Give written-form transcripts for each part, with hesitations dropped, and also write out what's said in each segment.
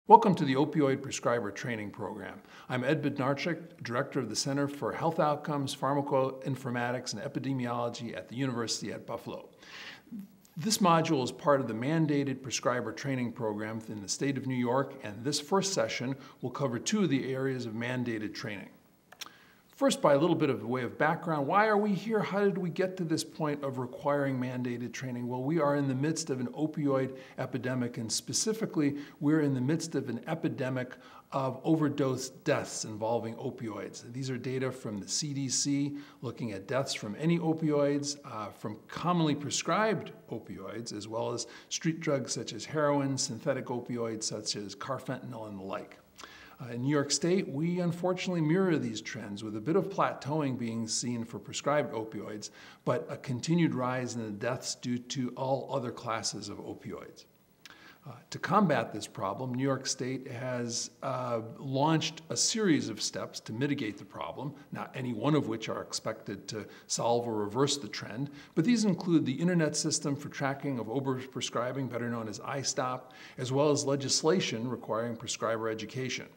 Welcome to the Opioid Prescriber Training Program. I'm Ed Bednarczyk, Director of the Center for Health Outcomes, Pharmacoinformatics, and Epidemiology at the University at Buffalo. This module is part of the mandated prescriber training program in the state of New York, and this first session will cover two of the areas of mandated training. First, by a little bit of a way of background, why are we here? How did we get to this point of requiring mandated training? Well, we are in the midst of an opioid epidemic, and specifically, we're in the midst of an epidemic of overdose deaths involving opioids. These are data from the CDC looking at deaths from any opioids, from commonly prescribed opioids, as well as street drugs such as heroin, synthetic opioids such as carfentanil, and the like. In New York State, we unfortunately mirror these trends with a bit of plateauing being seen for prescribed opioids, but a continued rise in the deaths due to all other classes of opioids. To combat this problem, New York State has launched a series of steps to mitigate the problem, not any one of which are expected to solve or reverse the trend, but these include the Internet System for Tracking of Overprescribing, better known as iStop, as well as legislation requiring prescriber education.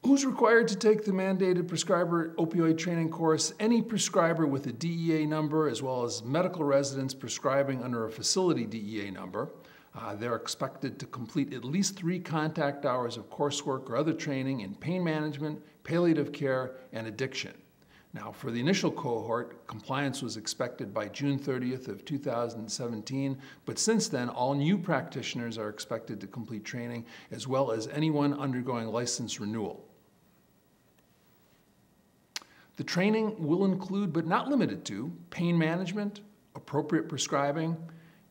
Who's required to take the mandated prescriber opioid training course? Any prescriber with a DEA number, as well as medical residents prescribing under a facility DEA number. They're expected to complete at least 3 contact hours of coursework or other training in pain management, palliative care, and addiction. Now, for the initial cohort, compliance was expected by June 30th of 2017, but since then, all new practitioners are expected to complete training, as well as anyone undergoing license renewal. The training will include, but not limited to, pain management, appropriate prescribing,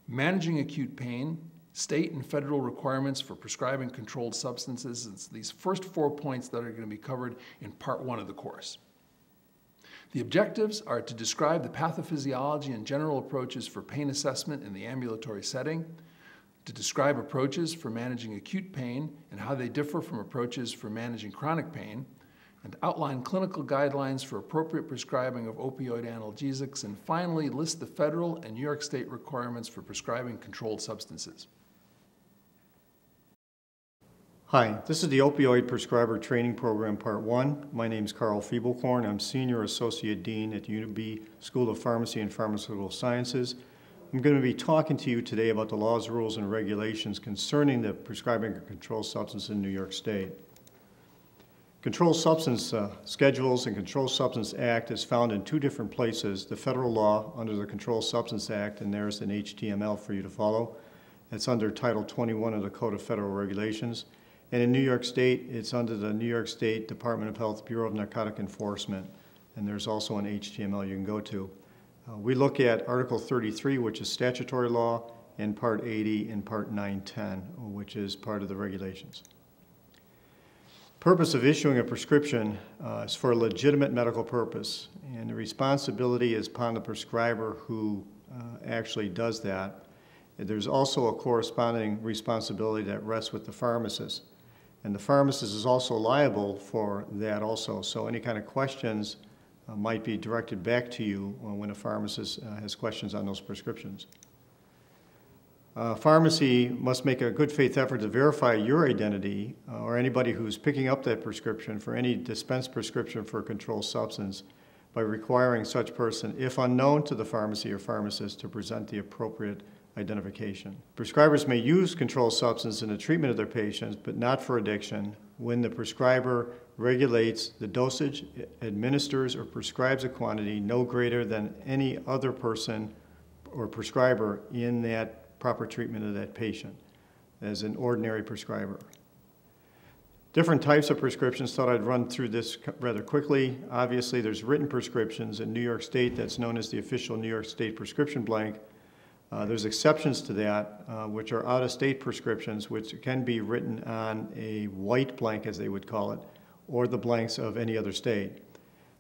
managing acute pain, state and federal requirements for prescribing controlled substances. It's these first 4 points that are going to be covered in part 1 of the course. The objectives are to describe the pathophysiology and general approaches for pain assessment in the ambulatory setting, to describe approaches for managing acute pain and how they differ from approaches for managing chronic pain, and outline clinical guidelines for appropriate prescribing of opioid analgesics, and finally list the federal and New York State requirements for prescribing controlled substances. Hi, this is the Opioid Prescriber Training Program Part 1. My name is Carl Fiebelkorn. I'm Senior Associate Dean at the UB School of Pharmacy and Pharmaceutical Sciences. I'm going to be talking to you today about the laws, rules, and regulations concerning the prescribing of controlled substances in New York State. Controlled Substance Schedules and Controlled Substance Act is found in 2 different places. The federal law under the Controlled Substance Act, and there's an HTML for you to follow. It's under Title 21 of the Code of Federal Regulations. And in New York State, it's under the New York State Department of Health Bureau of Narcotic Enforcement. And there's also an HTML you can go to. We look at Article 33, which is statutory law, and Part 80 and Part 910, which is part of the regulations. Purpose of issuing a prescription is for a legitimate medical purpose, and the responsibility is upon the prescriber who actually does that. There's also a corresponding responsibility that rests with the pharmacist, and the pharmacist is also liable for that also. So any kind of questions might be directed back to you when a pharmacist has questions on those prescriptions. Pharmacy must make a good faith effort to verify your identity or anybody who's picking up that prescription for any dispensed prescription for a controlled substance by requiring such person, if unknown to the pharmacy or pharmacist, to present the appropriate identification. Prescribers may use controlled substance in the treatment of their patients, but not for addiction, when the prescriber regulates the dosage, administers or prescribes a quantity no greater than any other person or prescriber in that proper treatment of that patient as an ordinary prescriber. Different types of prescriptions. Thought I'd run through this rather quickly. Obviously, there's written prescriptions in New York State that's known as the official New York State prescription blank. There's exceptions to that, which are out-of-state prescriptions, which can be written on a white blank, as they would call it, or the blanks of any other state.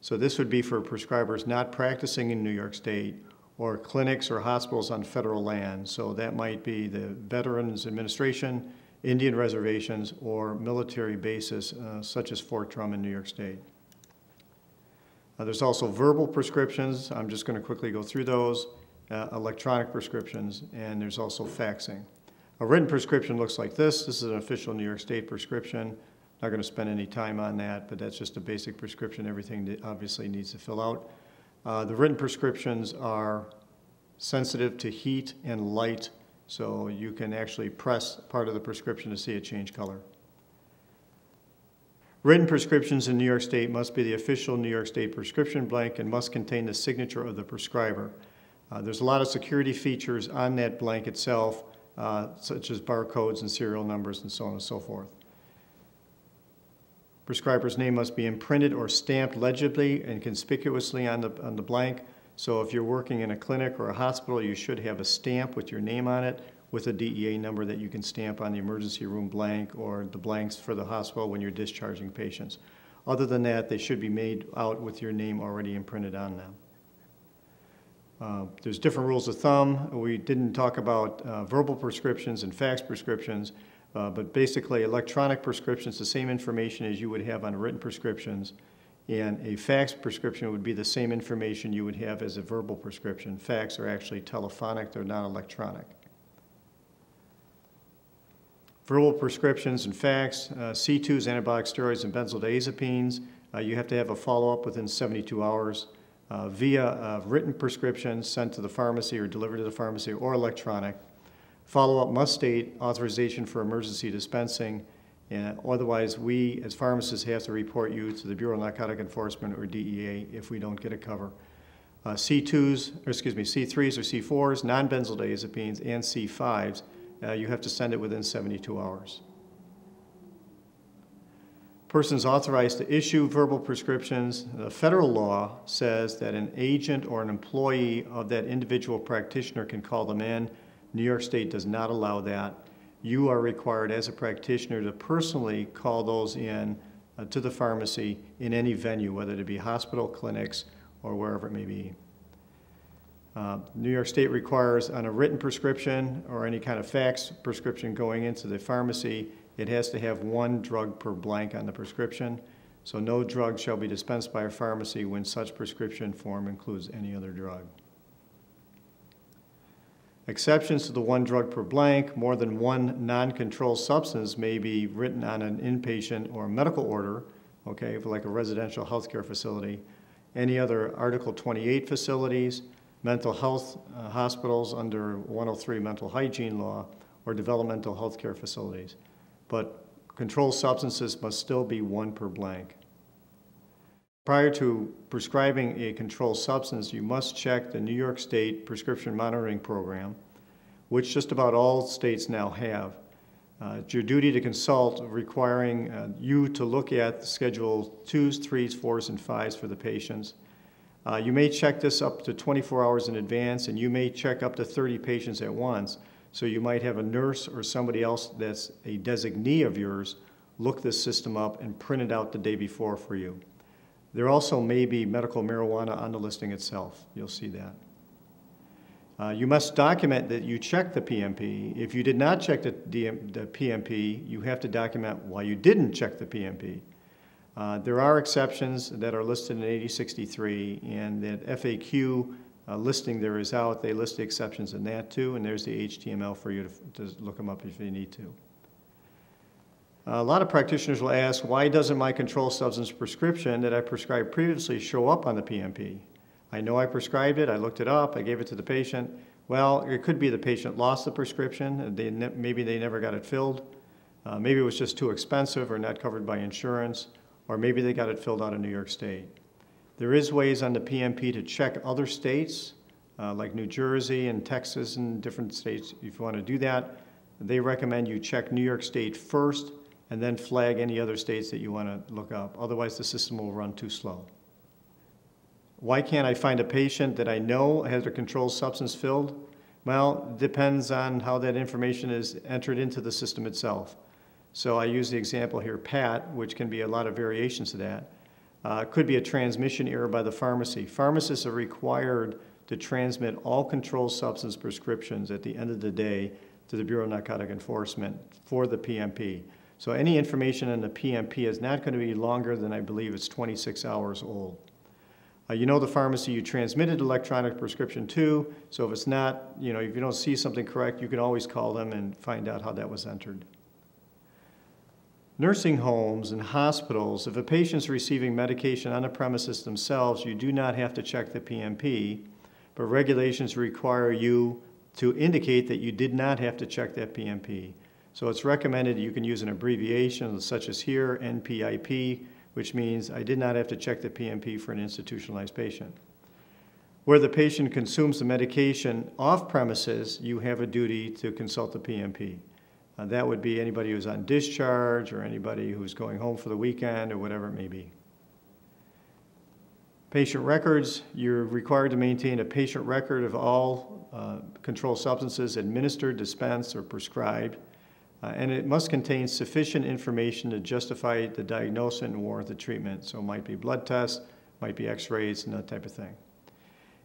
So this would be for prescribers not practicing in New York State, or clinics or hospitals on federal land. So that might be the Veterans Administration, Indian reservations, or military bases such as Fort Drum in New York State. There's also verbal prescriptions. I'm just going to quickly go through those. Electronic prescriptions, and there's also faxing. A written prescription looks like this. This is an official New York State prescription. Not going to spend any time on that, but that's just a basic prescription. Everything that obviously needs to fill out. The written prescriptions are sensitive to heat and light, so you can actually press part of the prescription to see it change color. Written prescriptions in New York State must be the official New York State prescription blank and must contain the signature of the prescriber. There's a lot of security features on that blank itself, such as barcodes and serial numbers and so on and so forth. Prescriber's name must be imprinted or stamped legibly and conspicuously on the blank. So if you're working in a clinic or a hospital, you should have a stamp with your name on it with a DEA number that you can stamp on the emergency room blank or the blanks for the hospital when you're discharging patients. Other than that, they should be made out with your name already imprinted on them. There's different rules of thumb. We didn't talk about verbal prescriptions and fax prescriptions, but basically electronic prescriptions, the same information as you would have on written prescriptions, and a fax prescription would be the same information you would have as a verbal prescription. Fax are actually telephonic, they're not electronic. Verbal prescriptions and fax, C2s, anabolic steroids, and benzodiazepines, you have to have a follow-up within 72 hours. Via written prescriptions sent to the pharmacy or delivered to the pharmacy or electronic. Follow-up must state authorization for emergency dispensing, and otherwise we as pharmacists have to report you to the Bureau of Narcotic Enforcement or DEA if we don't get a cover. C3s or C4s, non-benzodiazepines, and C5s, you have to send it within 72 hours. Persons authorized to issue verbal prescriptions. The federal law says that an agent or an employee of that individual practitioner can call them in. New York State does not allow that. You are required as a practitioner to personally call those in to the pharmacy in any venue, whether it be hospital, clinics, or wherever it may be. New York State requires on a written prescription or any kind of fax prescription going into the pharmacy, it has to have one drug per blank on the prescription. So no drug shall be dispensed by a pharmacy when such prescription form includes any other drug. Exceptions to the one drug per blank, more than one non-controlled substance may be written on an inpatient or medical order, okay, for like a residential healthcare facility. Any other Article 28 facilities, mental health hospitals under 103 mental hygiene law, or developmental healthcare facilities. But controlled substances must still be one per blank. Prior to prescribing a controlled substance, you must check the New York State Prescription Monitoring Program, which just about all states now have. It's your duty to consult, requiring you to look at Schedule 2s, 3s, 4s, and 5s for the patients. You may check this up to 24 hours in advance, and you may check up to 30 patients at once. So you might have a nurse or somebody else that's a designee of yours look this system up and print it out the day before for you. There also may be medical marijuana on the listing itself. You'll see that. You must document that you checked the PMP. If you did not check the PMP, you have to document why you didn't check the PMP. There are exceptions that are listed in 8063, and that FAQ listing there is out. They list the exceptions in that too, and there's the HTML for you to look them up if you need to. A lot of practitioners will ask, why doesn't my controlled substance prescription that I prescribed previously show up on the PMP? I know I prescribed it, I looked it up, I gave it to the patient. Well, it could be the patient lost the prescription, maybe they never got it filled, maybe it was just too expensive or not covered by insurance, or maybe they got it filled out in New York State. There is ways on the PMP to check other states, like New Jersey and Texas and different states. If you want to do that, they recommend you check New York State first and then flag any other states that you want to look up. Otherwise, the system will run too slow. Why can't I find a patient that I know has a controlled substance filled? Well, it depends on how that information is entered into the system itself. So I use the example here, PAT, which can be a lot of variations to that. It could be a transmission error by the pharmacy. Pharmacists are required to transmit all controlled substance prescriptions at the end of the day to the Bureau of Narcotic Enforcement for the PMP. So any information in the PMP is not going to be longer than, I believe, it's 26 hours old. You know the pharmacy you transmitted electronic prescription to, so if it's not, if you don't see something correct, you can always call them and find out how that was entered. Nursing homes and hospitals, if a patient's receiving medication on the premises themselves, you do not have to check the PMP, but regulations require you to indicate that you did not have to check that PMP. So it's recommended you can use an abbreviation such as here, NPIP, which means I did not have to check the PMP for an institutionalized patient. Where the patient consumes the medication off premises, you have a duty to consult the PMP. That would be anybody who's on discharge or anybody who's going home for the weekend or whatever it may be. Patient records, you're required to maintain a patient record of all controlled substances administered, dispensed, or prescribed. And it must contain sufficient information to justify the diagnosis and warrant the treatment. So it might be blood tests, might be x-rays, and that type of thing.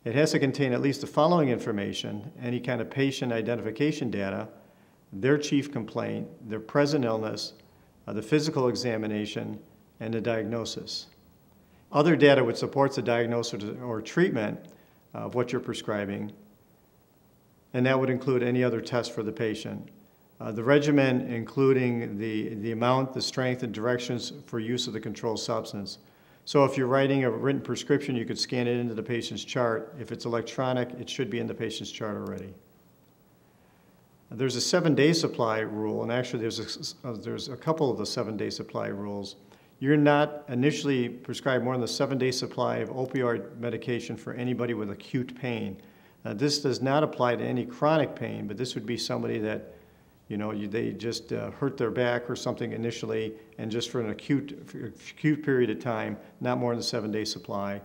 It has to contain at least the following information: any kind of patient identification data, their chief complaint, their present illness, the physical examination, and the diagnosis. Other data which supports the diagnosis or treatment of what you're prescribing, and that would include any other test for the patient. The regimen, including the amount, the strength, and directions for use of the controlled substance. So if you're writing a written prescription, you could scan it into the patient's chart. If it's electronic, it should be in the patient's chart already. There's a 7-day supply rule, and actually there's a couple of the 7-day supply rules. You're not initially prescribed more than the 7-day supply of opioid medication for anybody with acute pain. Now, this does not apply to any chronic pain, but this would be somebody that they just hurt their back or something initially, and just for an acute period of time, not more than the 7-day supply.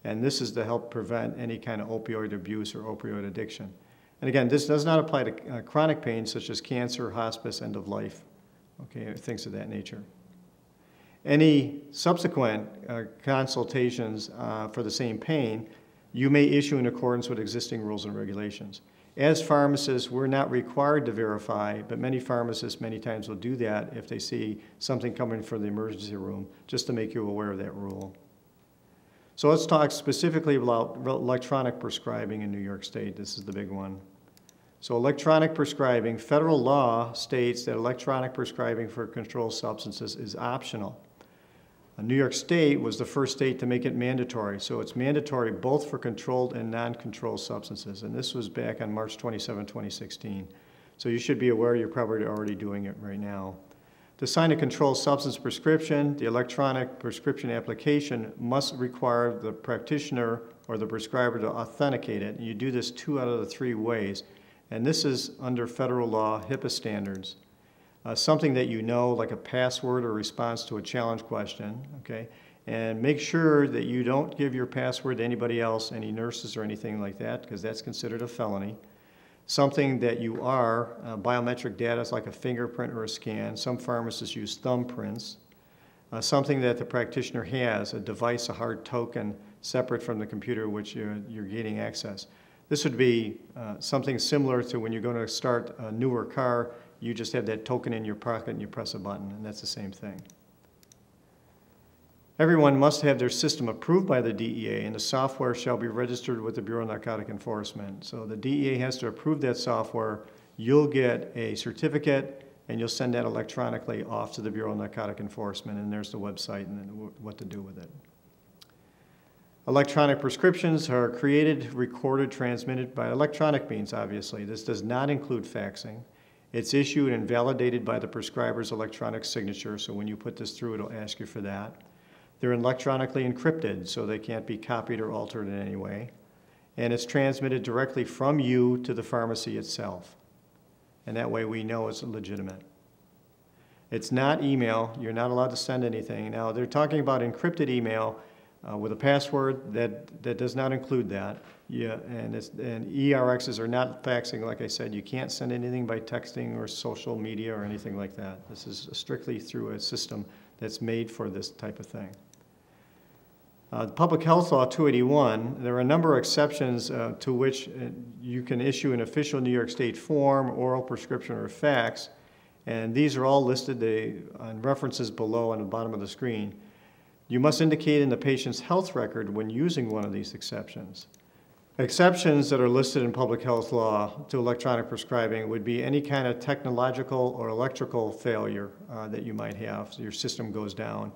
And this is to help prevent any kind of opioid abuse or opioid addiction. And again, this does not apply to chronic pain such as cancer, hospice, end of life, okay, things of that nature. Any subsequent consultations for the same pain, you may issue in accordance with existing rules and regulations. As pharmacists, we're not required to verify, but many pharmacists many times will do that if they see something coming from the emergency room, just to make you aware of that rule. So let's talk specifically about electronic prescribing in New York State. This is the big one. So electronic prescribing, federal law states that electronic prescribing for controlled substances is optional. New York State was the first state to make it mandatory, so it's mandatory both for controlled and non-controlled substances, and this was back on March 27, 2016. So you should be aware you're probably already doing it right now. To sign a controlled substance prescription, the electronic prescription application must require the practitioner or the prescriber to authenticate it, and you do this 2 out of the 3 ways, and this is under federal law HIPAA standards. Something that you know, like a password or response to a challenge question, okay? And make sure that you don't give your password to anybody else, any nurses or anything like that, because that's considered a felony. Something that you are, biometric data like a fingerprint or a scan. Some pharmacists use thumbprints. Something that the practitioner has, a device, a hard token, separate from the computer which you're gaining access. This would be something similar to when you're going to start a newer car. You just have that token in your pocket and you press a button, and that's the same thing. Everyone must have their system approved by the DEA, and the software shall be registered with the Bureau of Narcotic Enforcement. So the DEA has to approve that software. You'll get a certificate, and you'll send that electronically off to the Bureau of Narcotic Enforcement, and there's the website and then what to do with it. Electronic prescriptions are created, recorded, transmitted by electronic means, obviously. This does not include faxing. It's issued and validated by the prescriber's electronic signature, so when you put this through, it'll ask you for that. They're electronically encrypted, so they can't be copied or altered in any way. And it's transmitted directly from you to the pharmacy itself. And that way we know it's legitimate. It's not email. You're not allowed to send anything. Now, they're talking about encrypted email with a password. That does not include that. Yeah, and ERXs are not faxing, like I said. You can't send anything by texting or social media or anything like that. This is strictly through a system that's made for this type of thing. Public Health Law 281, there are a number of exceptions to which you can issue an official New York State form, oral prescription, or fax, and these are all listed on references below on the bottom of the screen. You must indicate in the patient's health record when using one of these exceptions. Exceptions that are listed in public health law to electronic prescribing would be any kind of technological or electrical failure that you might have, so your system goes down.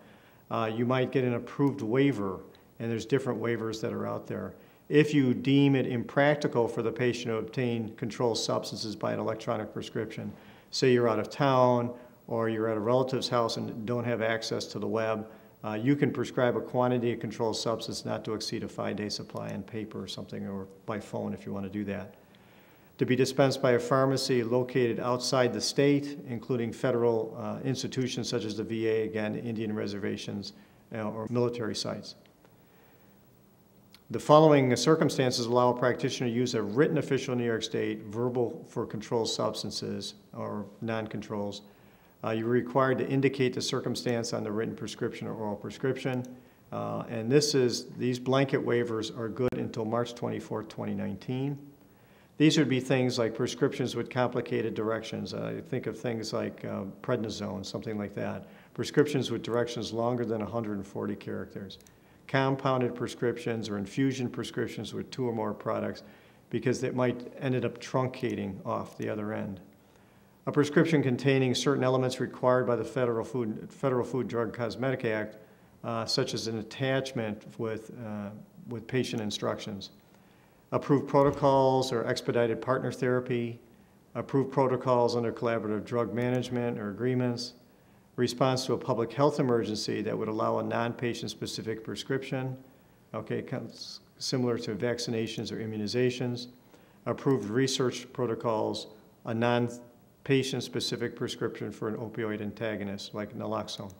You might get an approved waiver, and there's different waivers that are out there. If you deem it impractical for the patient to obtain controlled substances by an electronic prescription, say you're out of town or you're at a relative's house and don't have access to the web, you can prescribe a quantity of controlled substance not to exceed a 5-day supply in paper or something, or by phone if you want to do that. To be dispensed by a pharmacy located outside the state, including federal institutions such as the VA, again, Indian reservations, or military sites. The following circumstances allow a practitioner to use a written official in New York State, verbal for controlled substances or non-controls. You're required to indicate the circumstance on the written prescription or oral prescription. And these blanket waivers are good until March 24, 2019. These would be things like prescriptions with complicated directions. Think of things like prednisone, something like that. Prescriptions with directions longer than 140 characters. Compounded prescriptions or infusion prescriptions with 2 or more products, because it might end up truncating off the other end. A prescription containing certain elements required by the Federal Food, Drug, Cosmetic Act, such as an attachment with patient instructions. Approved protocols or expedited partner therapy, approved protocols under collaborative drug management or agreements, response to a public health emergency that would allow a non-patient specific prescription, okay, similar to vaccinations or immunizations, approved research protocols, a non-patient specific prescription for an opioid antagonist like naloxone.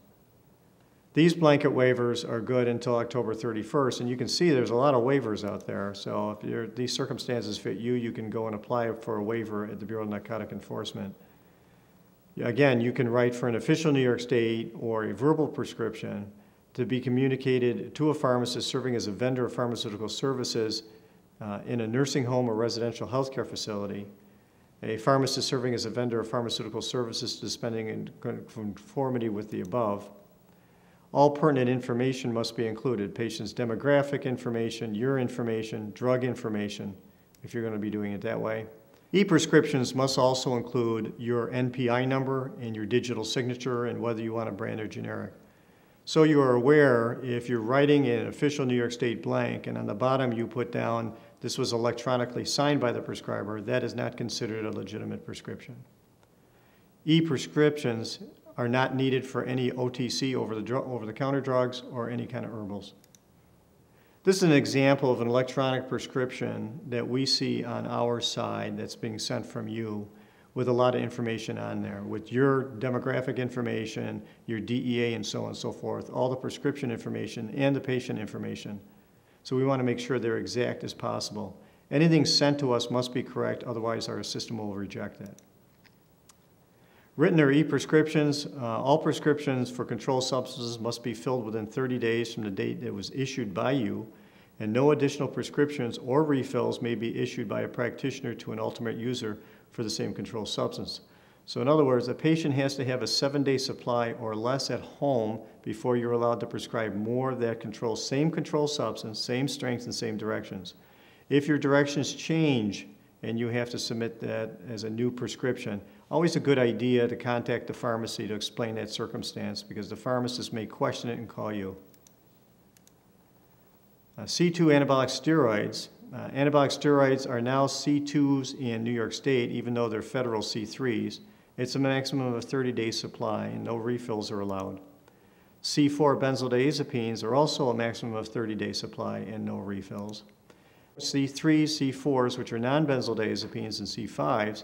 These blanket waivers are good until October 31st, and you can see there's a lot of waivers out there. So if these circumstances fit you, you can go and apply for a waiver at the Bureau of Narcotic Enforcement. Again, you can write for an official New York State or a verbal prescription to be communicated to a pharmacist serving as a vendor of pharmaceutical services in a nursing home or residential healthcare facility, a pharmacist serving as a vendor of pharmaceutical services dispensing in conformity with the above. All pertinent information must be included: patient's demographic information, your information, drug information, if you're going to be doing it that way. E-prescriptions must also include your NPI number and your digital signature and whether you want a brand or generic. So you are aware, if you're writing an official New York State blank and on the bottom you put down this was electronically signed by the prescriber, that is not considered a legitimate prescription. E-prescriptions are not needed for any OTC, over-the-counter drugs, or any kind of herbals. This is an example of an electronic prescription that we see on our side that's being sent from you with a lot of information on there, with your demographic information, your DEA, and so on and so forth, all the prescription information and the patient information. So we want to make sure they're exact as possible. Anything sent to us must be correct, otherwise our system will reject it. Written or e-prescriptions, all prescriptions for controlled substances must be filled within 30 days from the date it was issued by you, and no additional prescriptions or refills may be issued by a practitioner to an ultimate user for the same controlled substance. So in other words, a patient has to have a 7-day supply or less at home before you're allowed to prescribe more of that same controlled substance, same strength, and same directions. If your directions change and you have to submit that as a new prescription, always a good idea to contact the pharmacy to explain that circumstance, because the pharmacist may question it and call you. C2 anabolic steroids. Anabolic steroids are now C2s in New York State, even though they're federal C3s. It's a maximum of a 30-day supply, and no refills are allowed. C4 benzodiazepines are also a maximum of 30-day supply and no refills. C3s, C4s, which are non-benzodiazepines, and C5s,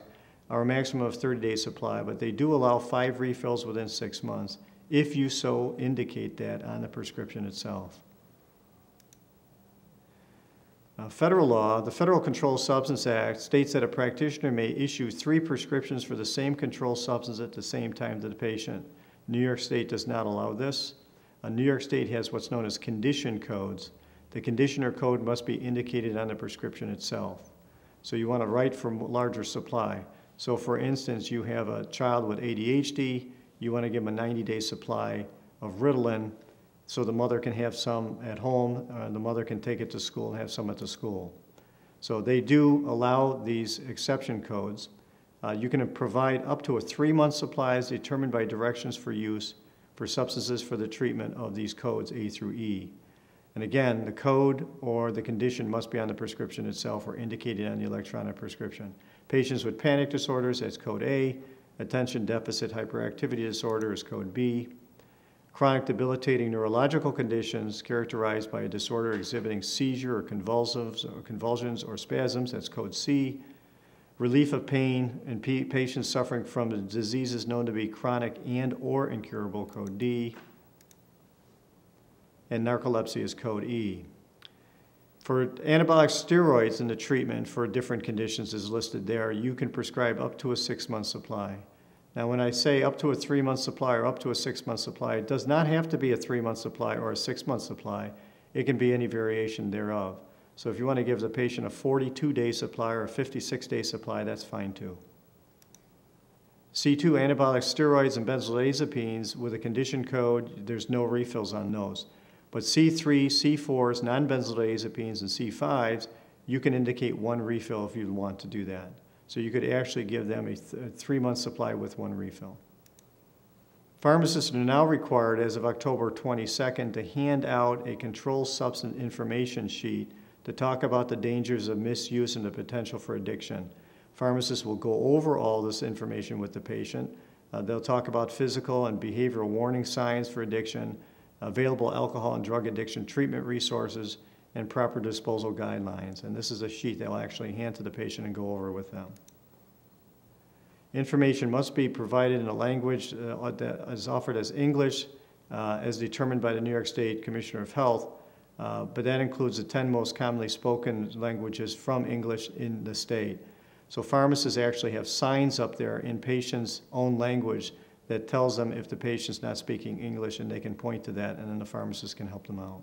are a maximum of 30-day supply, but they do allow 5 refills within 6 months, if you so indicate that on the prescription itself. Federal law, the Federal Controlled Substance Act, states that a practitioner may issue 3 prescriptions for the same controlled substance at the same time to the patient. New York State does not allow this. New York State has what's known as condition codes. The condition or code must be indicated on the prescription itself. So you want to write for larger supply. So for instance, you have a child with ADHD, you want to give them a 90-day supply of Ritalin, so the mother can have some at home, the mother can take it to school and have some at the school. So they do allow these exception codes. You can provide up to a 3-month supply as determined by directions for use for substances for the treatment of these codes A through E. And again, the code or the condition must be on the prescription itself or indicated on the electronic prescription. Patients with panic disorders, that's code A. Attention deficit hyperactivity disorder is code B. Chronic debilitating neurological conditions characterized by a disorder exhibiting seizure or convulsions or spasms, that's code C. Relief of pain in patients suffering from the diseases known to be chronic and or incurable, code D. And narcolepsy is code E. For anabolic steroids in the treatment for different conditions is listed there. You can prescribe up to a 6-month supply. Now when I say up to a 3-month supply or up to a 6-month supply, it does not have to be a 3-month supply or a 6-month supply. It can be any variation thereof. So if you want to give the patient a 42-day supply or a 56-day supply, that's fine too. C2 anabolic steroids and benzodiazepines with a condition code, there's no refills on those. But C3, C4s, non-benzodiazepines, and C5s, you can indicate 1 refill if you want to do that. So you could actually give them a 3-month supply with 1 refill. Pharmacists are now required, as of October 22nd, to hand out a controlled substance information sheet to talk about the dangers of misuse and the potential for addiction. Pharmacists will go over all this information with the patient. They'll talk about physical and behavioral warning signs for addiction, available alcohol and drug addiction treatment resources, and proper disposal guidelines. And this is a sheet they'll actually hand to the patient and go over with them. Information must be provided in a language that is offered as English, as determined by the New York State Commissioner of Health, but that includes the 10 most commonly spoken languages from English in the state. So pharmacists actually have signs up there in patients' own language that tells them if the patient's not speaking English, and they can point to that, and then the pharmacist can help them out.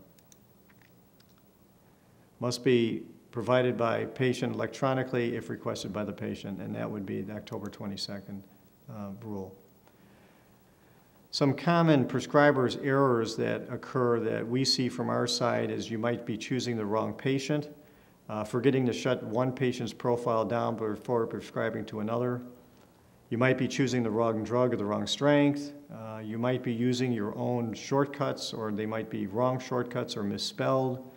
Must be provided by patient electronically if requested by the patient, and that would be the October 22nd rule. Some common prescribers' errors that occur that we see from our side is you might be choosing the wrong patient, forgetting to shut one patient's profile down before prescribing to another. You might be choosing the wrong drug or the wrong strength. You might be using your own shortcuts, or they might be wrong shortcuts or misspelled.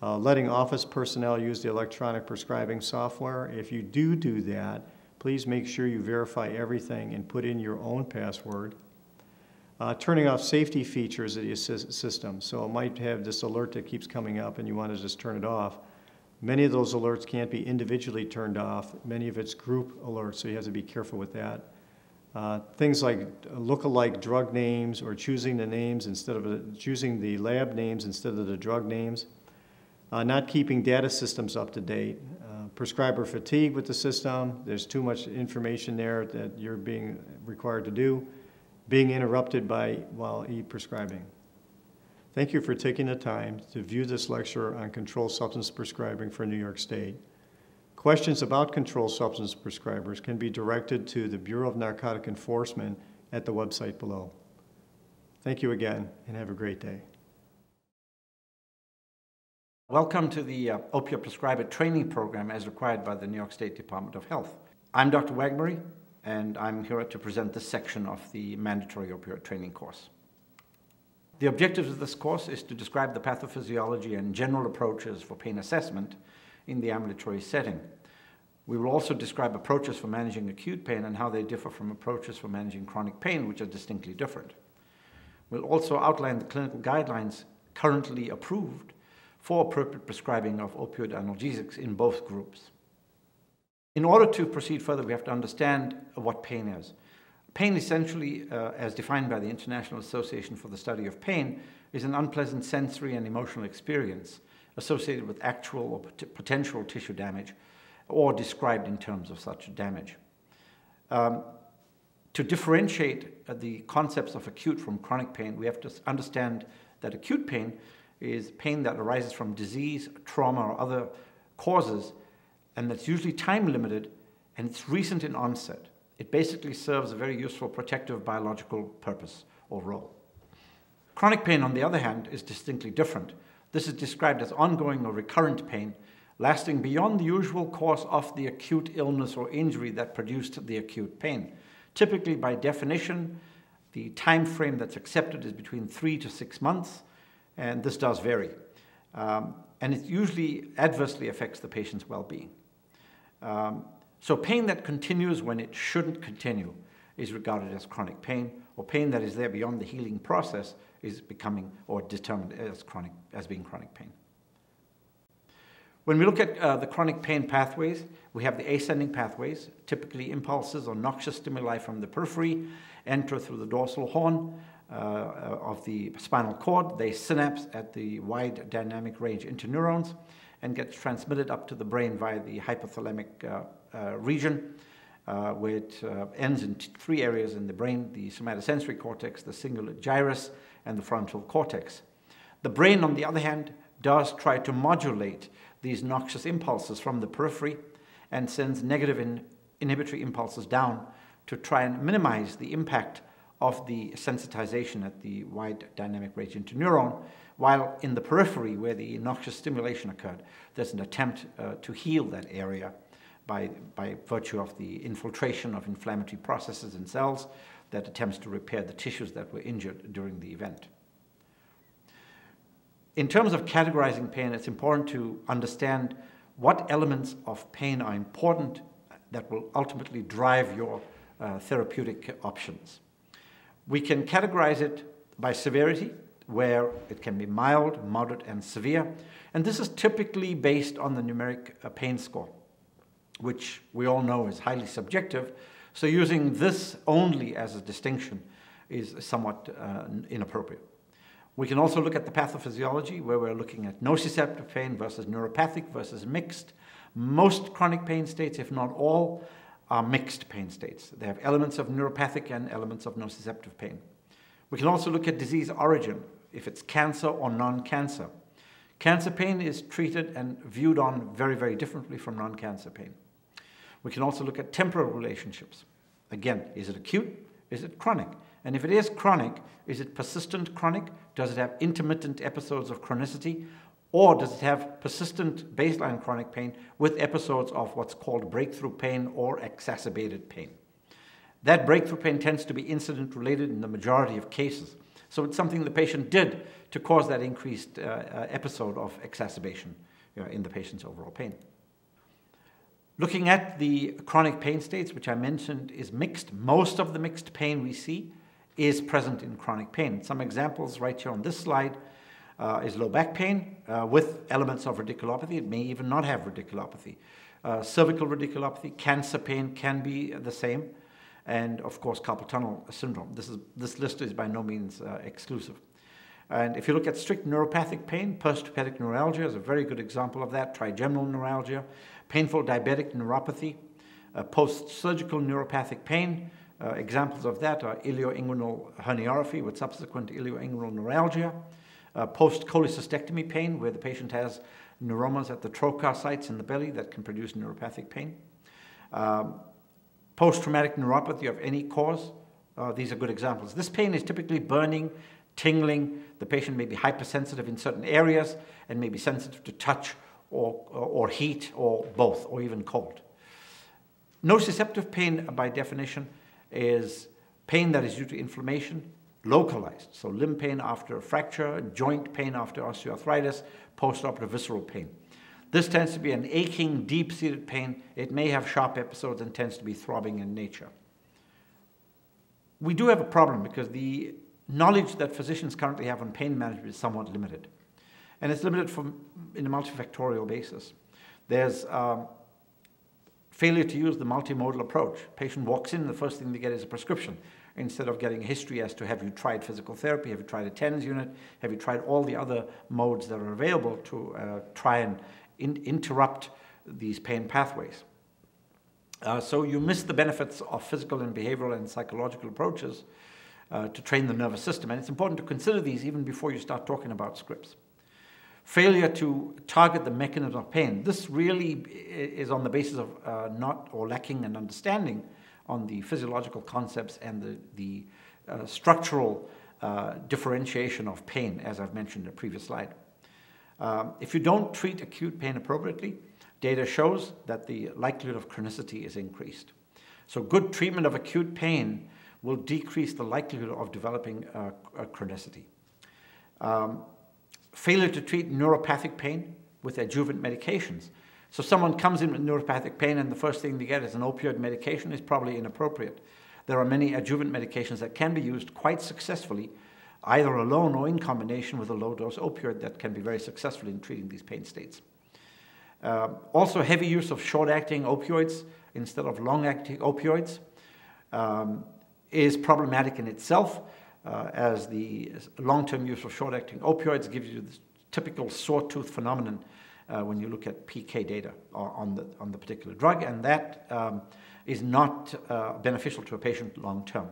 Letting office personnel use the electronic prescribing software. If you do that, please make sure you verify everything and put in your own password. Turning off safety features of the system. So it might have this alert that keeps coming up and you want to just turn it off. Many of those alerts can't be individually turned off. Many of it's group alerts, so you have to be careful with that. Things like look-alike drug names or choosing the names instead of choosing the lab names instead of the drug names. Not keeping data systems up to date. Prescriber fatigue with the system. There's too much information there that you're being required to do. Being interrupted while e-prescribing. Thank you for taking the time to view this lecture on controlled substance prescribing for New York State. Questions about controlled substance prescribers can be directed to the Bureau of Narcotic Enforcement at the website below. Thank you again, and have a great day. Welcome to the Opioid Prescriber Training Program as required by the New York State Department of Health. I'm Dr. Wagbury, and I'm here to present this section of the mandatory opioid training course. The objectives of this course is to describe the pathophysiology and general approaches for pain assessment in the ambulatory setting. We will also describe approaches for managing acute pain and how they differ from approaches for managing chronic pain, which are distinctly different. We'll also outline the clinical guidelines currently approved for appropriate prescribing of opioid analgesics in both groups. In order to proceed further, we have to understand what pain is. Pain, essentially, as defined by the International Association for the Study of Pain, is an unpleasant sensory and emotional experience associated with actual or potential tissue damage, or described in terms of such damage. To differentiate the concepts of acute from chronic pain, we have to understand that acute pain is pain that arises from disease, trauma, or other causes, and that's usually time-limited, and it's recent in onset. It basically serves a very useful protective biological purpose or role. Chronic pain, on the other hand, is distinctly different. This is described as ongoing or recurrent pain, lasting beyond the usual course of the acute illness or injury that produced the acute pain. Typically, by definition, the time frame that's accepted is between 3 to 6 months, and this does vary. And it usually adversely affects the patient's well-being. So pain that continues when it shouldn't continue is regarded as chronic pain, or pain that is there beyond the healing process is becoming or determined as being chronic pain. When we look at the chronic pain pathways, we have the ascending pathways. Typically, impulses or noxious stimuli from the periphery enter through the dorsal horn of the spinal cord. They synapse at the wide dynamic range interneurons and get transmitted up to the brain via the hypothalamic region, where it ends in 3 areas in the brain: the somatosensory cortex, the cingulate gyrus, and the frontal cortex. The brain, on the other hand, does try to modulate these noxious impulses from the periphery and sends negative inhibitory impulses down to try and minimize the impact of the sensitization at the wide dynamic range interneuron, while in the periphery, where the noxious stimulation occurred, there's an attempt to heal that area by virtue of the infiltration of inflammatory processes in cells that attempts to repair the tissues that were injured during the event. In terms of categorizing pain, it's important to understand what elements of pain are important that will ultimately drive your therapeutic options. We can categorize it by severity, where it can be mild, moderate, and severe. And this is typically based on the numeric pain score, which we all know is highly subjective. So using this only as a distinction is somewhat inappropriate. We can also look at the pathophysiology, where we're looking at nociceptive pain versus neuropathic versus mixed. Most chronic pain states, if not all, are mixed pain states. They have elements of neuropathic and elements of nociceptive pain. We can also look at disease origin, if it's cancer or non-cancer. Cancer pain is treated and viewed on very, very differently from non-cancer pain. We can also look at temporal relationships. Again, is it acute? Is it chronic? And if it is chronic, is it persistent chronic? Does it have intermittent episodes of chronicity? Or does it have persistent baseline chronic pain with episodes of what's called breakthrough pain or exacerbated pain? That breakthrough pain tends to be incident-related in the majority of cases. So it's something the patient did to cause that increased episode of exacerbation in the patient's overall pain. Looking at the chronic pain states, which I mentioned is mixed, most of the mixed pain we see is present in chronic pain. Some examples right here on this slide is low back pain with elements of radiculopathy. It may even not have radiculopathy. Cervical radiculopathy, cancer pain can be the same, and of course carpal tunnel syndrome. This list is by no means exclusive. And if you look at strict neuropathic pain, post-herpetic neuralgia is a very good example of that, trigeminal neuralgia, painful diabetic neuropathy, post-surgical neuropathic pain. Examples of that are ilioinguinal herniorrhaphy with subsequent ilioinguinal neuralgia, post-cholecystectomy pain, where the patient has neuromas at the trocar sites in the belly that can produce neuropathic pain, post-traumatic neuropathy of any cause. These are good examples. This pain is typically burning, tingling. The patient may be hypersensitive in certain areas and may be sensitive to touch or heat or both, or even cold. Nociceptive pain, by definition, is pain that is due to inflammation, localized. So limb pain after a fracture, joint pain after osteoarthritis, postoperative visceral pain. This tends to be an aching, deep-seated pain. It may have sharp episodes and tends to be throbbing in nature. We do have a problem because the knowledge that physicians currently have on pain management is somewhat limited. And it's limited in a multifactorial basis. There's failure to use the multimodal approach. Patient walks in, the first thing they get is a prescription, instead of getting a history as to, have you tried physical therapy, have you tried a TENS unit, have you tried all the other modes that are available to try and interrupt these pain pathways. So you miss the benefits of physical and behavioral and psychological approaches to train the nervous system. And it's important to consider these even before you start talking about scripts. Failure to target the mechanism of pain. This really is on the basis of not or lacking an understanding on the physiological concepts and the structural differentiation of pain, as I've mentioned in a previous slide. If you don't treat acute pain appropriately, data shows that the likelihood of chronicity is increased. So good treatment of acute pain will decrease the likelihood of developing a chronicity. Failure to treat neuropathic pain with adjuvant medications. So someone comes in with neuropathic pain and the first thing they get is an opioid medication is probably inappropriate. There are many adjuvant medications that can be used quite successfully, either alone or in combination with a low-dose opioid that can be very successful in treating these pain states. Also, heavy use of short-acting opioids instead of long-acting opioids is problematic in itself, as the long-term use of short-acting opioids gives you this typical sawtooth phenomenon when you look at PK data on the particular drug, and that is not beneficial to a patient long-term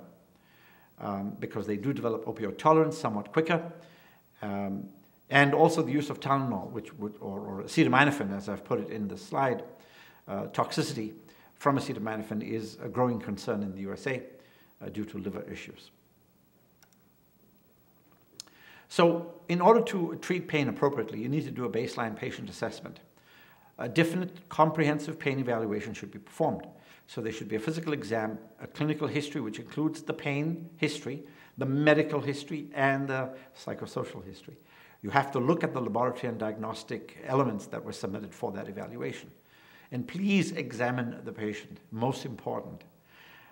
because they do develop opioid tolerance somewhat quicker. And also the use of Tylenol, or acetaminophen, as I've put it in the slide. Toxicity from acetaminophen is a growing concern in the USA due to liver issues. So in order to treat pain appropriately, you need to do a baseline patient assessment. A definite comprehensive pain evaluation should be performed. So there should be a physical exam, a clinical history, which includes the pain history, the medical history, and the psychosocial history. You have to look at the laboratory and diagnostic elements that were submitted for that evaluation. And please examine the patient, most important.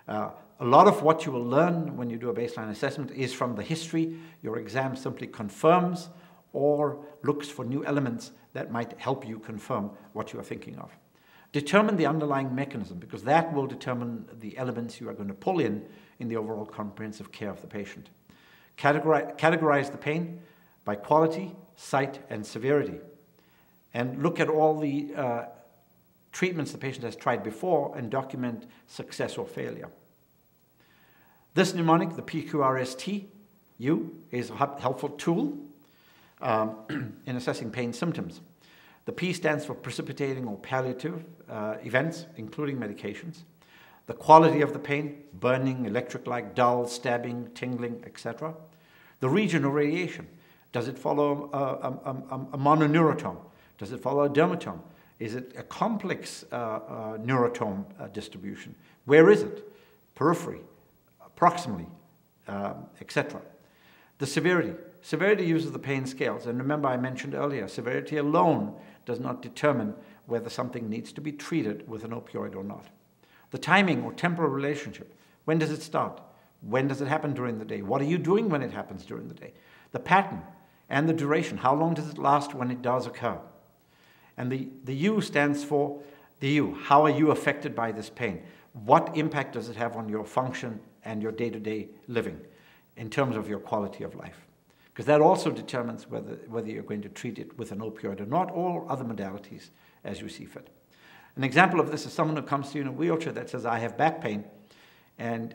A lot of what you will learn when you do a baseline assessment is from the history. Your exam simply confirms or looks for new elements that might help you confirm what you are thinking of. Determine the underlying mechanism, because that will determine the elements you are going to pull in the overall comprehensive care of the patient. Categorize the pain by quality, site, and severity. And look at all the treatments the patient has tried before and document success or failure. This mnemonic, the PQRST-U, is a helpful tool in assessing pain symptoms. The P stands for precipitating or palliative events, including medications. The quality of the pain, burning, electric-like, dull, stabbing, tingling, etc. The region of radiation. Does it follow a mononeurotome? Does it follow a dermatome? Is it a complex neurotome distribution? Where is it? Periphery, proximally, etc. The severity. Severity uses the pain scales. And remember, I mentioned earlier, severity alone does not determine whether something needs to be treated with an opioid or not. The timing or temporal relationship. When does it start? When does it happen during the day? What are you doing when it happens during the day? The pattern and the duration. How long does it last when it does occur? And the U stands for the U. How are you affected by this pain? What impact does it have on your function and your day-to-day living in terms of your quality of life? Because that also determines whether you're going to treat it with an opioid or not, or other modalities as you see fit. An example of this is someone who comes to you in a wheelchair that says, I have back pain, and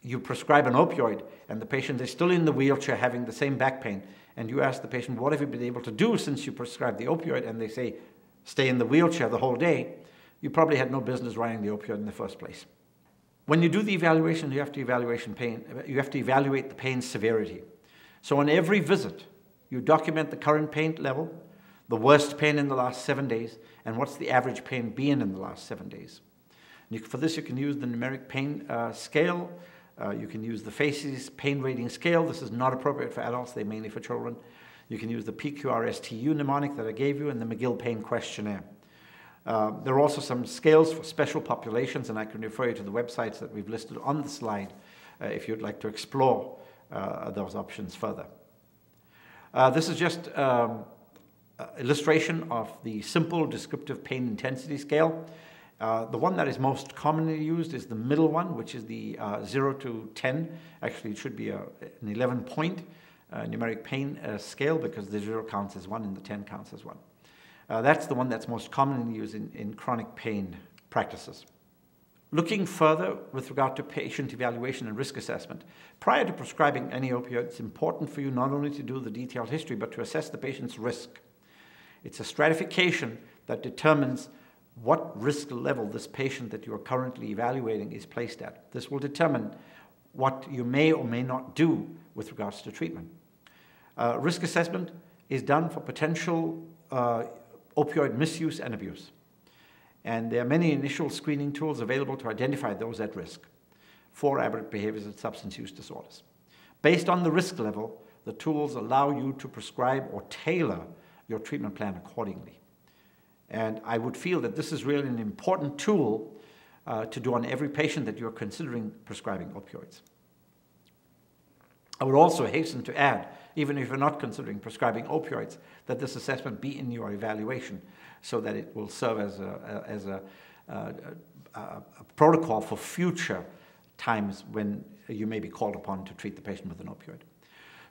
you prescribe an opioid, and the patient is still in the wheelchair having the same back pain, and you ask the patient, what have you been able to do since you prescribed the opioid? And they say, stay in the wheelchair the whole day. You probably had no business writing the opioid in the first place. When you do the evaluation, you have to evaluate the pain severity. So on every visit, you document the current pain level, the worst pain in the last 7 days, and what's the average pain been in the last 7 days. For this, you can use the numeric pain scale. You can use the FACES pain rating scale. This is not appropriate for adults. They're mainly for children. You can use the PQRST-U mnemonic that I gave you and the McGill Pain Questionnaire. There are also some scales for special populations, and I can refer you to the websites that we've listed on the slide if you'd like to explore those options further. This is just illustration of the simple descriptive pain intensity scale. The one that is most commonly used is the middle one, which is the 0 to 10. Actually, it should be an 11-point numeric pain scale, because the 0 counts as 1 and the 10 counts as 1. That's the one that's most commonly used in chronic pain practices. Looking further with regard to patient evaluation and risk assessment, prior to prescribing any opioid, it's important for you not only to do the detailed history, but to assess the patient's risk. It's a stratification that determines what risk level this patient that you are currently evaluating is placed at. This will determine what you may or may not do with regards to treatment. Risk assessment is done for potential opioid misuse and abuse. And there are many initial screening tools available to identify those at risk for aberrant behaviors and substance use disorders. Based on the risk level, the tools allow you to prescribe or tailor your treatment plan accordingly. And I would feel that this is really an important tool to do on every patient that you're considering prescribing opioids. I would also hasten to add, even if you're not considering prescribing opioids, that this assessment be in your evaluation so that it will serve as a protocol for future times when you may be called upon to treat the patient with an opioid.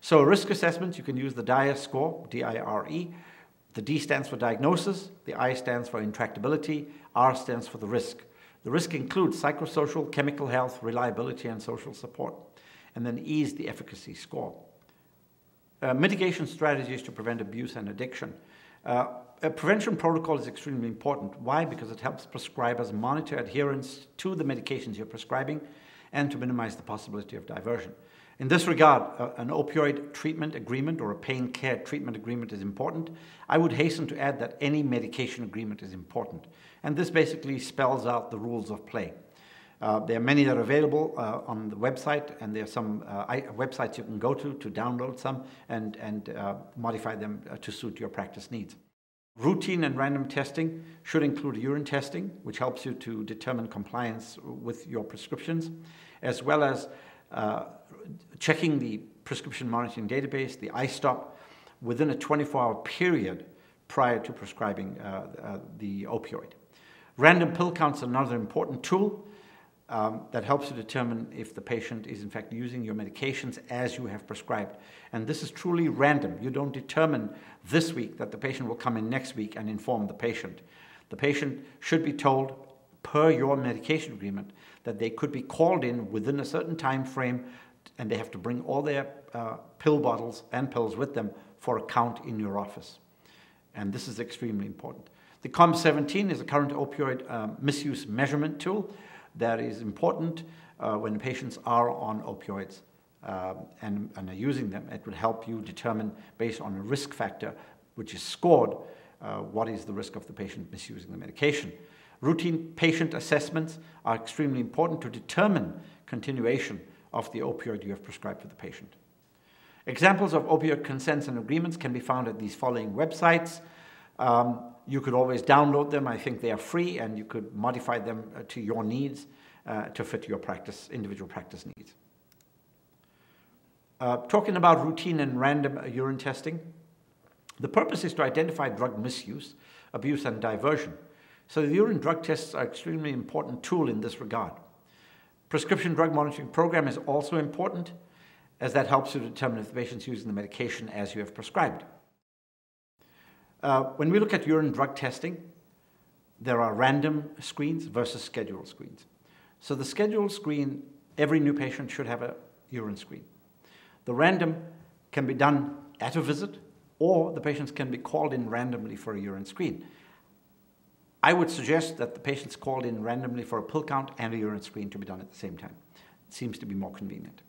So risk assessment, you can use the DIRE score, D-I-R-E. The D stands for diagnosis, the I stands for intractability, R stands for the risk. The risk includes psychosocial, chemical health, reliability, and social support. And then E is the efficacy score. Mitigation strategies to prevent abuse and addiction. A prevention protocol is extremely important. Why? Because it helps prescribers monitor adherence to the medications you're prescribing and to minimize the possibility of diversion. In this regard, an opioid treatment agreement or a pain care treatment agreement is important. I would hasten to add that any medication agreement is important. And this basically spells out the rules of play. There are many that are available on the website, and there are some websites you can go to download some and modify them to suit your practice needs. Routine and random testing should include urine testing, which helps you to determine compliance with your prescriptions, as well as checking the prescription monitoring database, the iStop, within a 24-hour period prior to prescribing the opioid. Random pill counts are another important tool that helps you determine if the patient is in fact using your medications as you have prescribed. And this is truly random. You don't determine this week that the patient will come in next week and inform the patient. The patient should be told, per your medication agreement, that they could be called in within a certain time frame, and they have to bring all their pill bottles and pills with them for a count in your office. And this is extremely important. The COM17 is a current opioid misuse measurement tool that is important when patients are on opioids and are using them. It will help you determine, based on a risk factor, which is scored, what is the risk of the patient misusing the medication. Routine patient assessments are extremely important to determine continuation of the opioid you have prescribed for the patient. Examples of opioid consents and agreements can be found at these following websites. You could always download them. I think they are free, and you could modify them to your needs to fit your individual practice needs. Talking about routine and random urine testing, the purpose is to identify drug misuse, abuse, and diversion. So the urine drug tests are an extremely important tool in this regard. Prescription drug monitoring program is also important, as that helps you determine if the patient's using the medication as you have prescribed. When we look at urine drug testing, there are random screens versus scheduled screens. So the scheduled screen, every new patient should have a urine screen. The random can be done at a visit, or the patients can be called in randomly for a urine screen. I would suggest that the patient's called in randomly for a pill count and a urine screen to be done at the same time. It seems to be more convenient.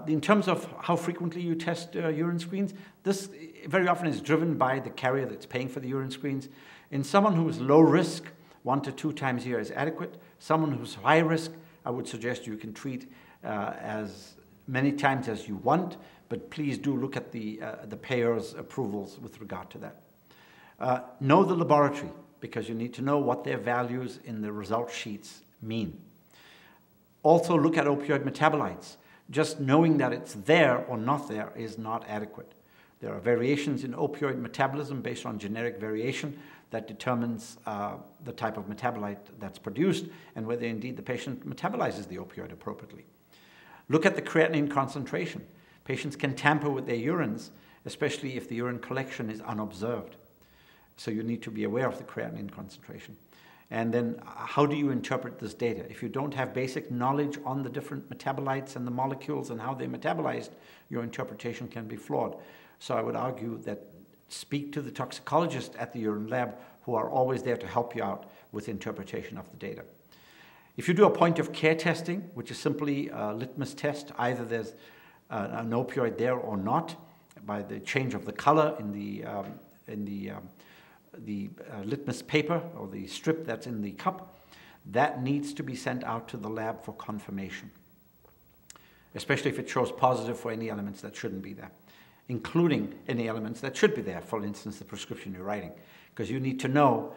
In terms of how frequently you test urine screens, this very often is driven by the carrier that's paying for the urine screens. In someone who is low risk, 1 to 2 times a year is adequate. Someone who's high risk, I would suggest you can treat as many times as you want, but please do look at the payer's approvals with regard to that. Know the laboratory, because you need to know what their values in the result sheets mean. Also look at opioid metabolites. Just knowing that it's there or not there is not adequate. There are variations in opioid metabolism based on genetic variation that determines the type of metabolite that's produced and whether indeed the patient metabolizes the opioid appropriately. Look at the creatinine concentration. Patients can tamper with their urines, especially if the urine collection is unobserved. So you need to be aware of the creatinine concentration. And then how do you interpret this data? If you don't have basic knowledge on the different metabolites and the molecules and how they're metabolized, your interpretation can be flawed. So I would argue that speak to the toxicologist at the urine lab, who are always there to help you out with interpretation of the data. If you do a point of care testing, which is simply a litmus test, either there's an opioid there or not, by the change of the color in the litmus paper or the strip that's in the cup, that needs to be sent out to the lab for confirmation, especially if it shows positive for any elements that shouldn't be there, including any elements that should be there, for instance, the prescription you're writing, because you need to know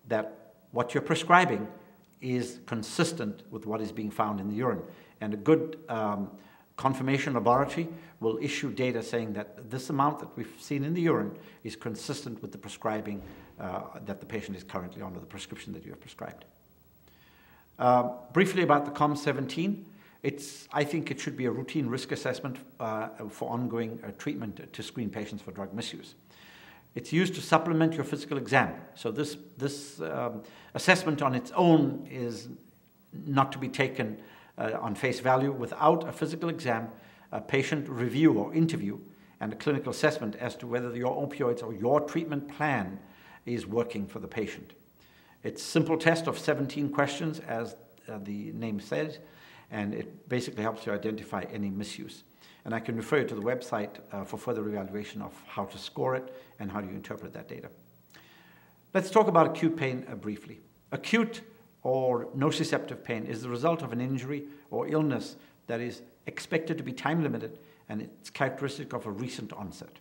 that what you're prescribing is consistent with what is being found in the urine. And a good confirmation laboratory will issue data saying that this amount that we've seen in the urine is consistent with the prescribing that the patient is currently on, or the prescription that you have prescribed. Briefly about the COM17, I think it should be a routine risk assessment for ongoing treatment to screen patients for drug misuse. It's used to supplement your physical exam. So this assessment on its own is not to be taken on face value. Without a physical exam, a patient review or interview, and a clinical assessment as to whether your opioids or your treatment plan is working for the patient. It's a simple test of 17 questions, as the name says, and it basically helps you identify any misuse. And I can refer you to the website for further evaluation of how to score it and how do you interpret that data. Let's talk about acute pain briefly. Acute or nociceptive pain is the result of an injury or illness that is expected to be time-limited, and it's characteristic of a recent onset.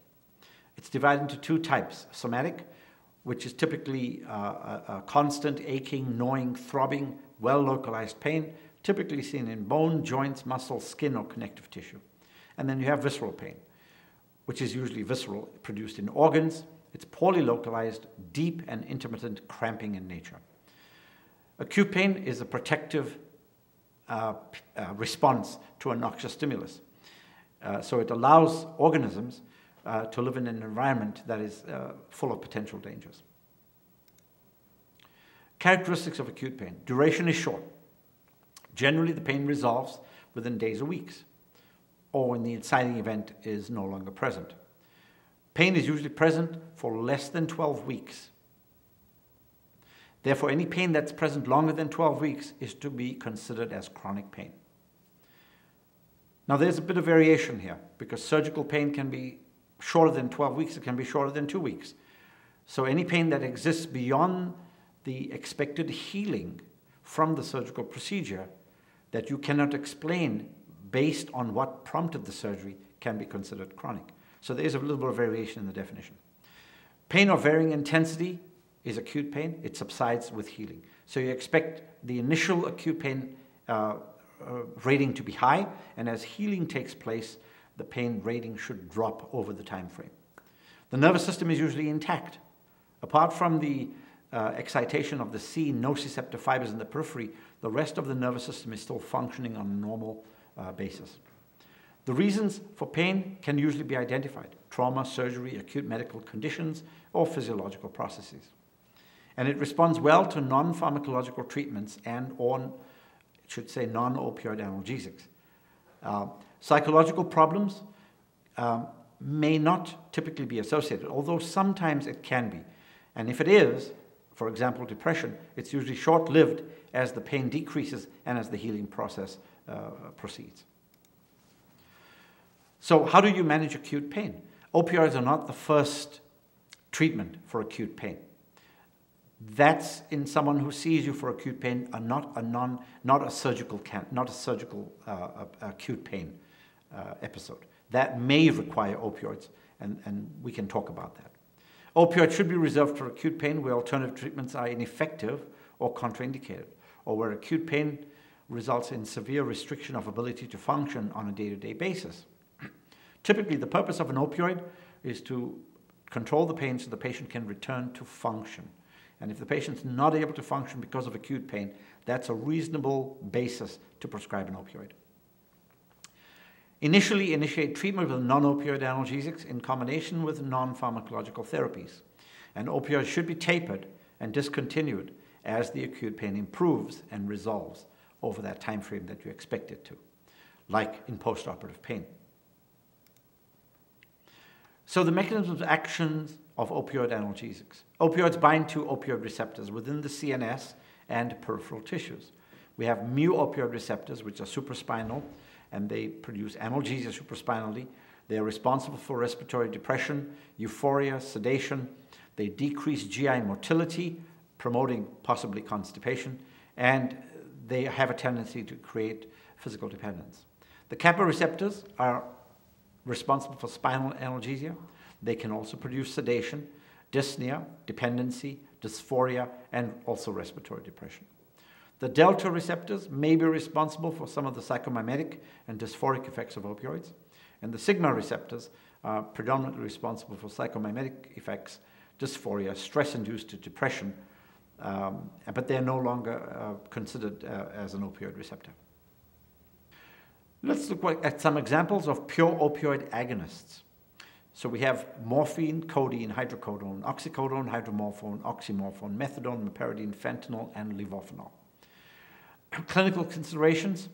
It's divided into two types: somatic, which is typically a constant aching, gnawing, throbbing, well-localized pain, typically seen in bone, joints, muscle, skin, or connective tissue. And then you have visceral pain, which is usually visceral, produced in organs. It's poorly localized, deep and intermittent cramping in nature. Acute pain is a protective response to a noxious stimulus. So it allows organisms to live in an environment that is full of potential dangers. Characteristics of acute pain. Duration is short. Generally, the pain resolves within days or weeks, or when the inciting event is no longer present. Pain is usually present for less than 12 weeks. Therefore, any pain that's present longer than 12 weeks is to be considered as chronic pain. Now, there's a bit of variation here, because surgical pain can be shorter than 12 weeks, it can be shorter than 2 weeks. So any pain that exists beyond the expected healing from the surgical procedure that you cannot explain based on what prompted the surgery can be considered chronic. So there is a little bit of variation in the definition. Pain of varying intensity is acute pain. It subsides with healing. So you expect the initial acute pain rating to be high, and as healing takes place, the pain rating should drop over the time frame. The nervous system is usually intact. Apart from the excitation of the C nociceptive fibers in the periphery, the rest of the nervous system is still functioning on a normal basis. The reasons for pain can usually be identified: trauma, surgery, acute medical conditions, or physiological processes. And it responds well to non-pharmacological treatments or, I should say, non-opioid analgesics. Psychological problems may not typically be associated, although sometimes it can be. And if it is, for example, depression, it's usually short-lived as the pain decreases and as the healing process proceeds. So how do you manage acute pain? Opioids are not the first treatment for acute pain. That's in someone who sees you for acute pain, not a surgical acute pain episode. That may require opioids, and we can talk about that. Opioids should be reserved for acute pain where alternative treatments are ineffective or contraindicated, or where acute pain results in severe restriction of ability to function on a day-to-day basis. Typically, the purpose of an opioid is to control the pain so the patient can return to function. And if the patient's not able to function because of acute pain, that's a reasonable basis to prescribe an opioid. Initially, initiate treatment with non-opioid analgesics in combination with non-pharmacological therapies. And opioids should be tapered and discontinued as the acute pain improves and resolves over that time frame that you expect it to, like in postoperative pain. So the mechanisms of action of opioid analgesics. Opioids bind to opioid receptors within the CNS and peripheral tissues. We have mu-opioid receptors, which are supraspinal, and they produce analgesia supraspinally. They are responsible for respiratory depression, euphoria, sedation. They decrease GI motility, promoting possibly constipation, and they have a tendency to create physical dependence. The kappa receptors are responsible for spinal analgesia. They can also produce sedation, dyspnea, dependency, dysphoria, and also respiratory depression. The delta receptors may be responsible for some of the psychomimetic and dysphoric effects of opioids. And the sigma receptors are predominantly responsible for psychomimetic effects, dysphoria, stress-induced depression, but they're no longer considered as an opioid receptor. Let's look at some examples of pure opioid agonists. So we have morphine, codeine, hydrocodone, oxycodone, hydromorphone, oxymorphone, methadone, meperidine, fentanyl, and levofenol. Clinical considerations: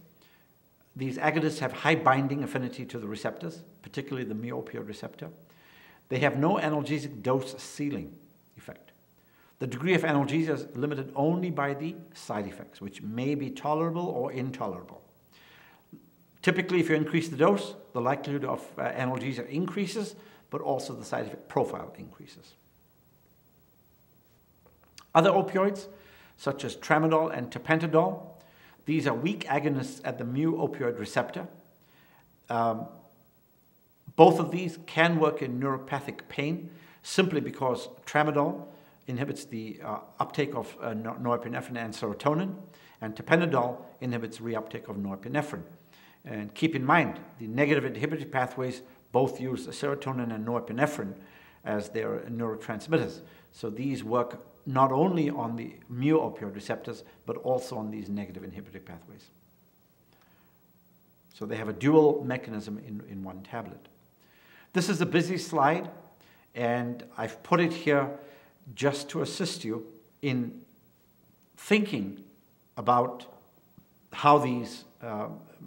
these agonists have high binding affinity to the receptors, particularly the mu-opioid receptor. They have no analgesic dose ceiling effect. The degree of analgesia is limited only by the side effects, which may be tolerable or intolerable. Typically, if you increase the dose, the likelihood of analgesia increases, but also the side effect profile increases. Other opioids, such as tramadol and tapentadol, these are weak agonists at the mu-opioid receptor. Both of these can work in neuropathic pain simply because tramadol inhibits the uptake of norepinephrine and serotonin, and tapentadol inhibits reuptake of norepinephrine. And keep in mind, the negative inhibitory pathways both use serotonin and norepinephrine as their neurotransmitters. So these work not only on the mu-opioid receptors, but also on these negative inhibitory pathways. So they have a dual mechanism in one tablet. This is a busy slide, and I've put it here just to assist you in thinking about how these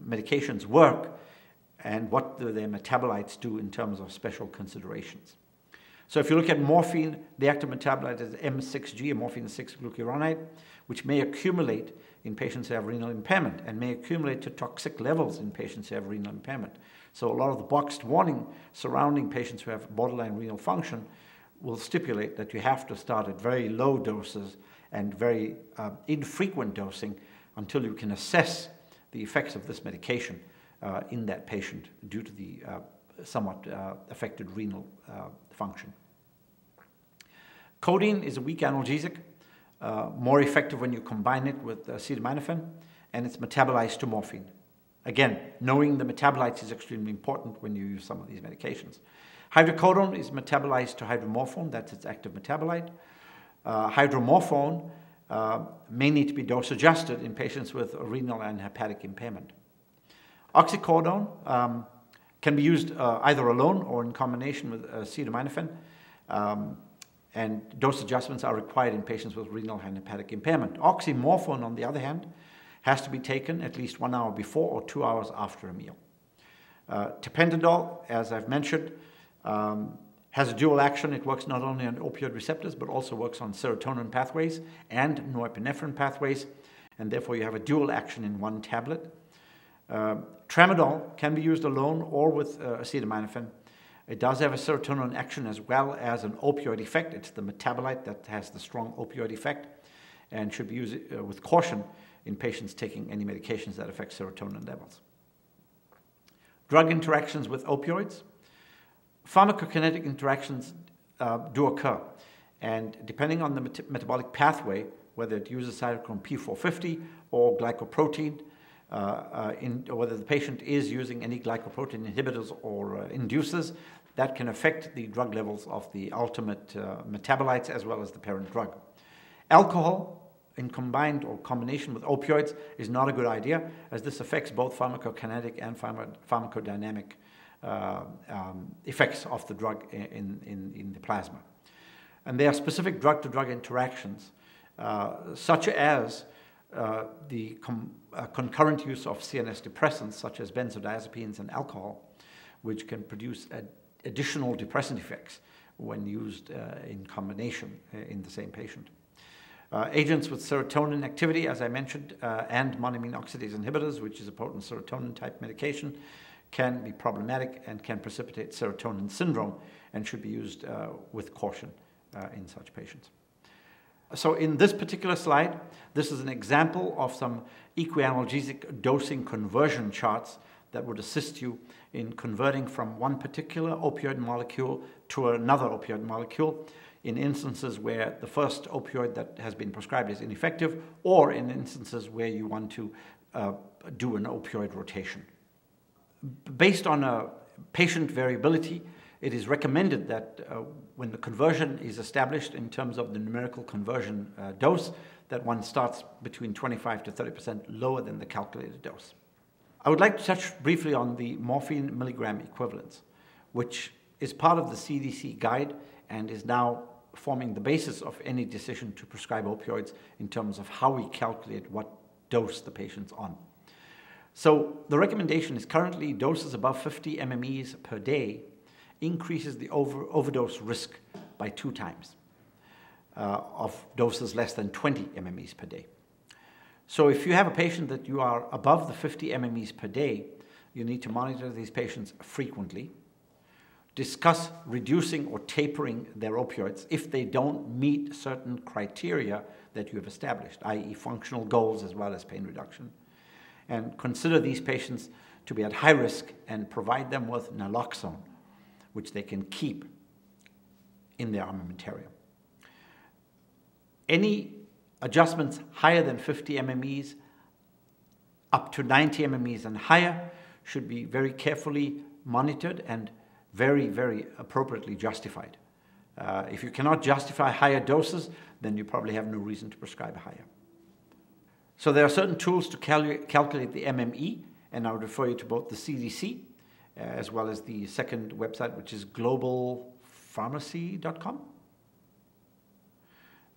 medications work and what their metabolites do in terms of special considerations. So if you look at morphine, the active metabolite is M6G, a morphine 6-glucuronide, which may accumulate in patients who have renal impairment and may accumulate to toxic levels in patients who have renal impairment. So a lot of the boxed warning surrounding patients who have borderline renal function will stipulate that you have to start at very low doses and very infrequent dosing until you can assess the effects of this medication in that patient due to the somewhat affected renal function. Codeine is a weak analgesic, more effective when you combine it with acetaminophen, and it's metabolized to morphine. Again, knowing the metabolites is extremely important when you use some of these medications. Hydrocodone is metabolized to hydromorphone, that's its active metabolite. Hydromorphone may need to be dose adjusted in patients with renal and hepatic impairment. Oxycodone can be used either alone or in combination with acetaminophen, and dose adjustments are required in patients with renal and hepatic impairment. Oxymorphone, on the other hand, has to be taken at least 1 hour before or 2 hours after a meal. Tapentadol, as I've mentioned, has a dual action. It works not only on opioid receptors, but also works on serotonin pathways and norepinephrine pathways, and therefore you have a dual action in one tablet. Tramadol can be used alone or with acetaminophen. It does have a serotonin action as well as an opioid effect. It's the metabolite that has the strong opioid effect and should be used with caution in patients taking any medications that affect serotonin levels. Drug interactions with opioids. Pharmacokinetic interactions do occur, and depending on the metabolic pathway, whether it uses cytochrome P450 or glycoprotein, or whether the patient is using any glycoprotein inhibitors or inducers, that can affect the drug levels of the ultimate metabolites as well as the parent drug. Alcohol in combined or combination with opioids is not a good idea, as this affects both pharmacokinetic and pharmacodynamic effects of the drug in the plasma. And there are specific drug-to-drug interactions, such as the concurrent use of CNS depressants, such as benzodiazepines and alcohol, which can produce additional depressant effects when used in combination in the same patient. Agents with serotonin activity, as I mentioned, and monoamine oxidase inhibitors, which is a potent serotonin type medication, can be problematic and can precipitate serotonin syndrome and should be used with caution in such patients. So in this particular slide, this is an example of some equianalgesic dosing conversion charts that would assist you in converting from one particular opioid molecule to another opioid molecule in instances where the first opioid that has been prescribed is ineffective, or in instances where you want to do an opioid rotation. Based on patient variability, it is recommended that when the conversion is established in terms of the numerical conversion dose, that one starts between 25 to 30% lower than the calculated dose. I would like to touch briefly on the morphine milligram equivalence, which is part of the CDC guide and is now forming the basis of any decision to prescribe opioids in terms of how we calculate what dose the patient's on. So the recommendation is currently doses above 50 MMEs per day increases the overdose risk by 2 times of doses less than 20 MMEs per day. So if you have a patient that you are above the 50 MMEs per day, you need to monitor these patients frequently, discuss reducing or tapering their opioids if they don't meet certain criteria that you have established, i.e. functional goals as well as pain reduction, and consider these patients to be at high risk and provide them with naloxone, which they can keep in their armamentarium. Any adjustments higher than 50 MMEs, up to 90 MMEs and higher, should be very carefully monitored and very, very appropriately justified. If you cannot justify higher doses, then you probably have no reason to prescribe higher. So there are certain tools to calculate the MME, and I would refer you to both the CDC as well as the second website, which is globalpharmacy.com.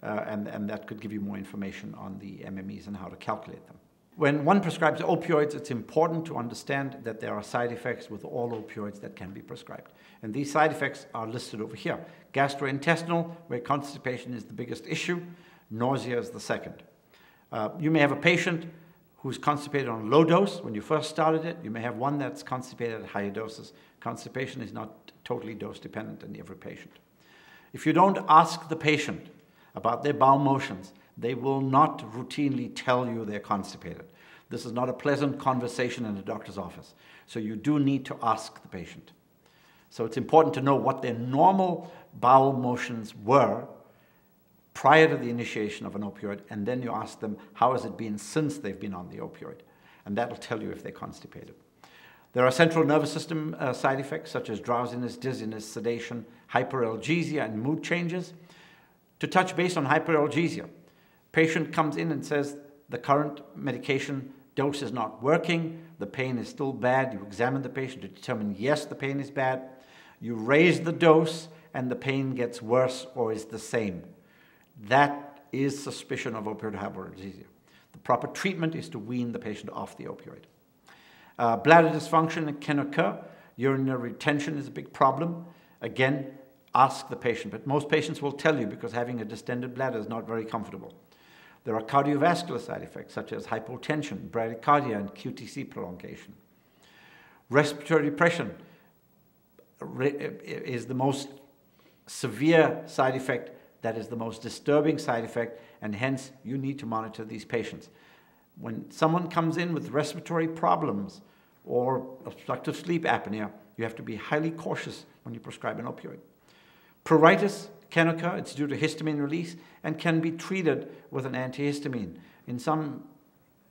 And that could give you more information on the MMEs and how to calculate them. When one prescribes opioids, it's important to understand that there are side effects with all opioids that can be prescribed. And these side effects are listed over here. Gastrointestinal, where constipation is the biggest issue. Nausea is the second. You may have a patient who's constipated on low dose when you first started it. You may have one that's constipated at higher doses. Constipation is not totally dose dependent in every patient. If you don't ask the patient about their bowel motions, they will not routinely tell you they're constipated. This is not a pleasant conversation in a doctor's office. So you do need to ask the patient. So it's important to know what their normal bowel motions were prior to the initiation of an opioid, and then you ask them, how has it been since they've been on the opioid? And that'll tell you if they're constipated. There are central nervous system side effects such as drowsiness, dizziness, sedation, hyperalgesia, and mood changes. To touch base on hyperalgesia, patient comes in and says the current medication dose is not working, the pain is still bad. You examine the patient to determine, yes, the pain is bad. You raise the dose and the pain gets worse or is the same. That is suspicion of opioid hyperalgesia. The proper treatment is to wean the patient off the opioid. Bladder dysfunction can occur. Urinary retention is a big problem. Again, ask the patient, but most patients will tell you because having a distended bladder is not very comfortable. There are cardiovascular side effects such as hypotension, bradycardia, and QTc prolongation. Respiratory depression is the most severe side effect, that is the most disturbing side effect, and hence you need to monitor these patients. When someone comes in with respiratory problems or obstructive sleep apnea, you have to be highly cautious when you prescribe an opioid. Pruritus can occur. It's due to histamine release and can be treated with an antihistamine. In some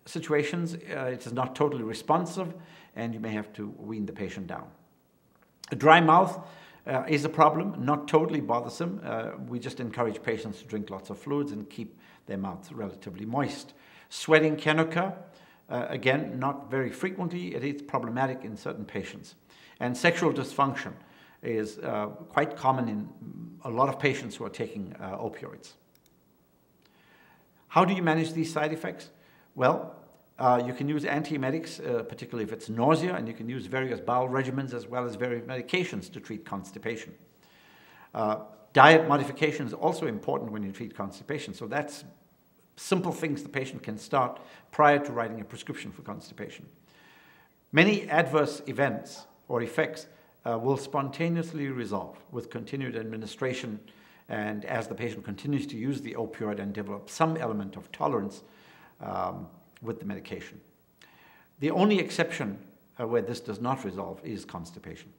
situations, it is not totally responsive, and you may have to wean the patient down. A dry mouth is a problem, not totally bothersome. We just encourage patients to drink lots of fluids and keep their mouths relatively moist. Sweating can occur. Again, not very frequently. It is problematic in certain patients. And sexual dysfunction is quite common in a lot of patients who are taking opioids. How do you manage these side effects? Well, you can use antiemetics, particularly if it's nausea, and you can use various bowel regimens as well as various medications to treat constipation. Diet modification is also important when you treat constipation, so that's simple things the patient can start prior to writing a prescription for constipation. Many adverse events or effects will spontaneously resolve with continued administration and as the patient continues to use the opioid and develop some element of tolerance with the medication. The only exception where this does not resolve is constipation.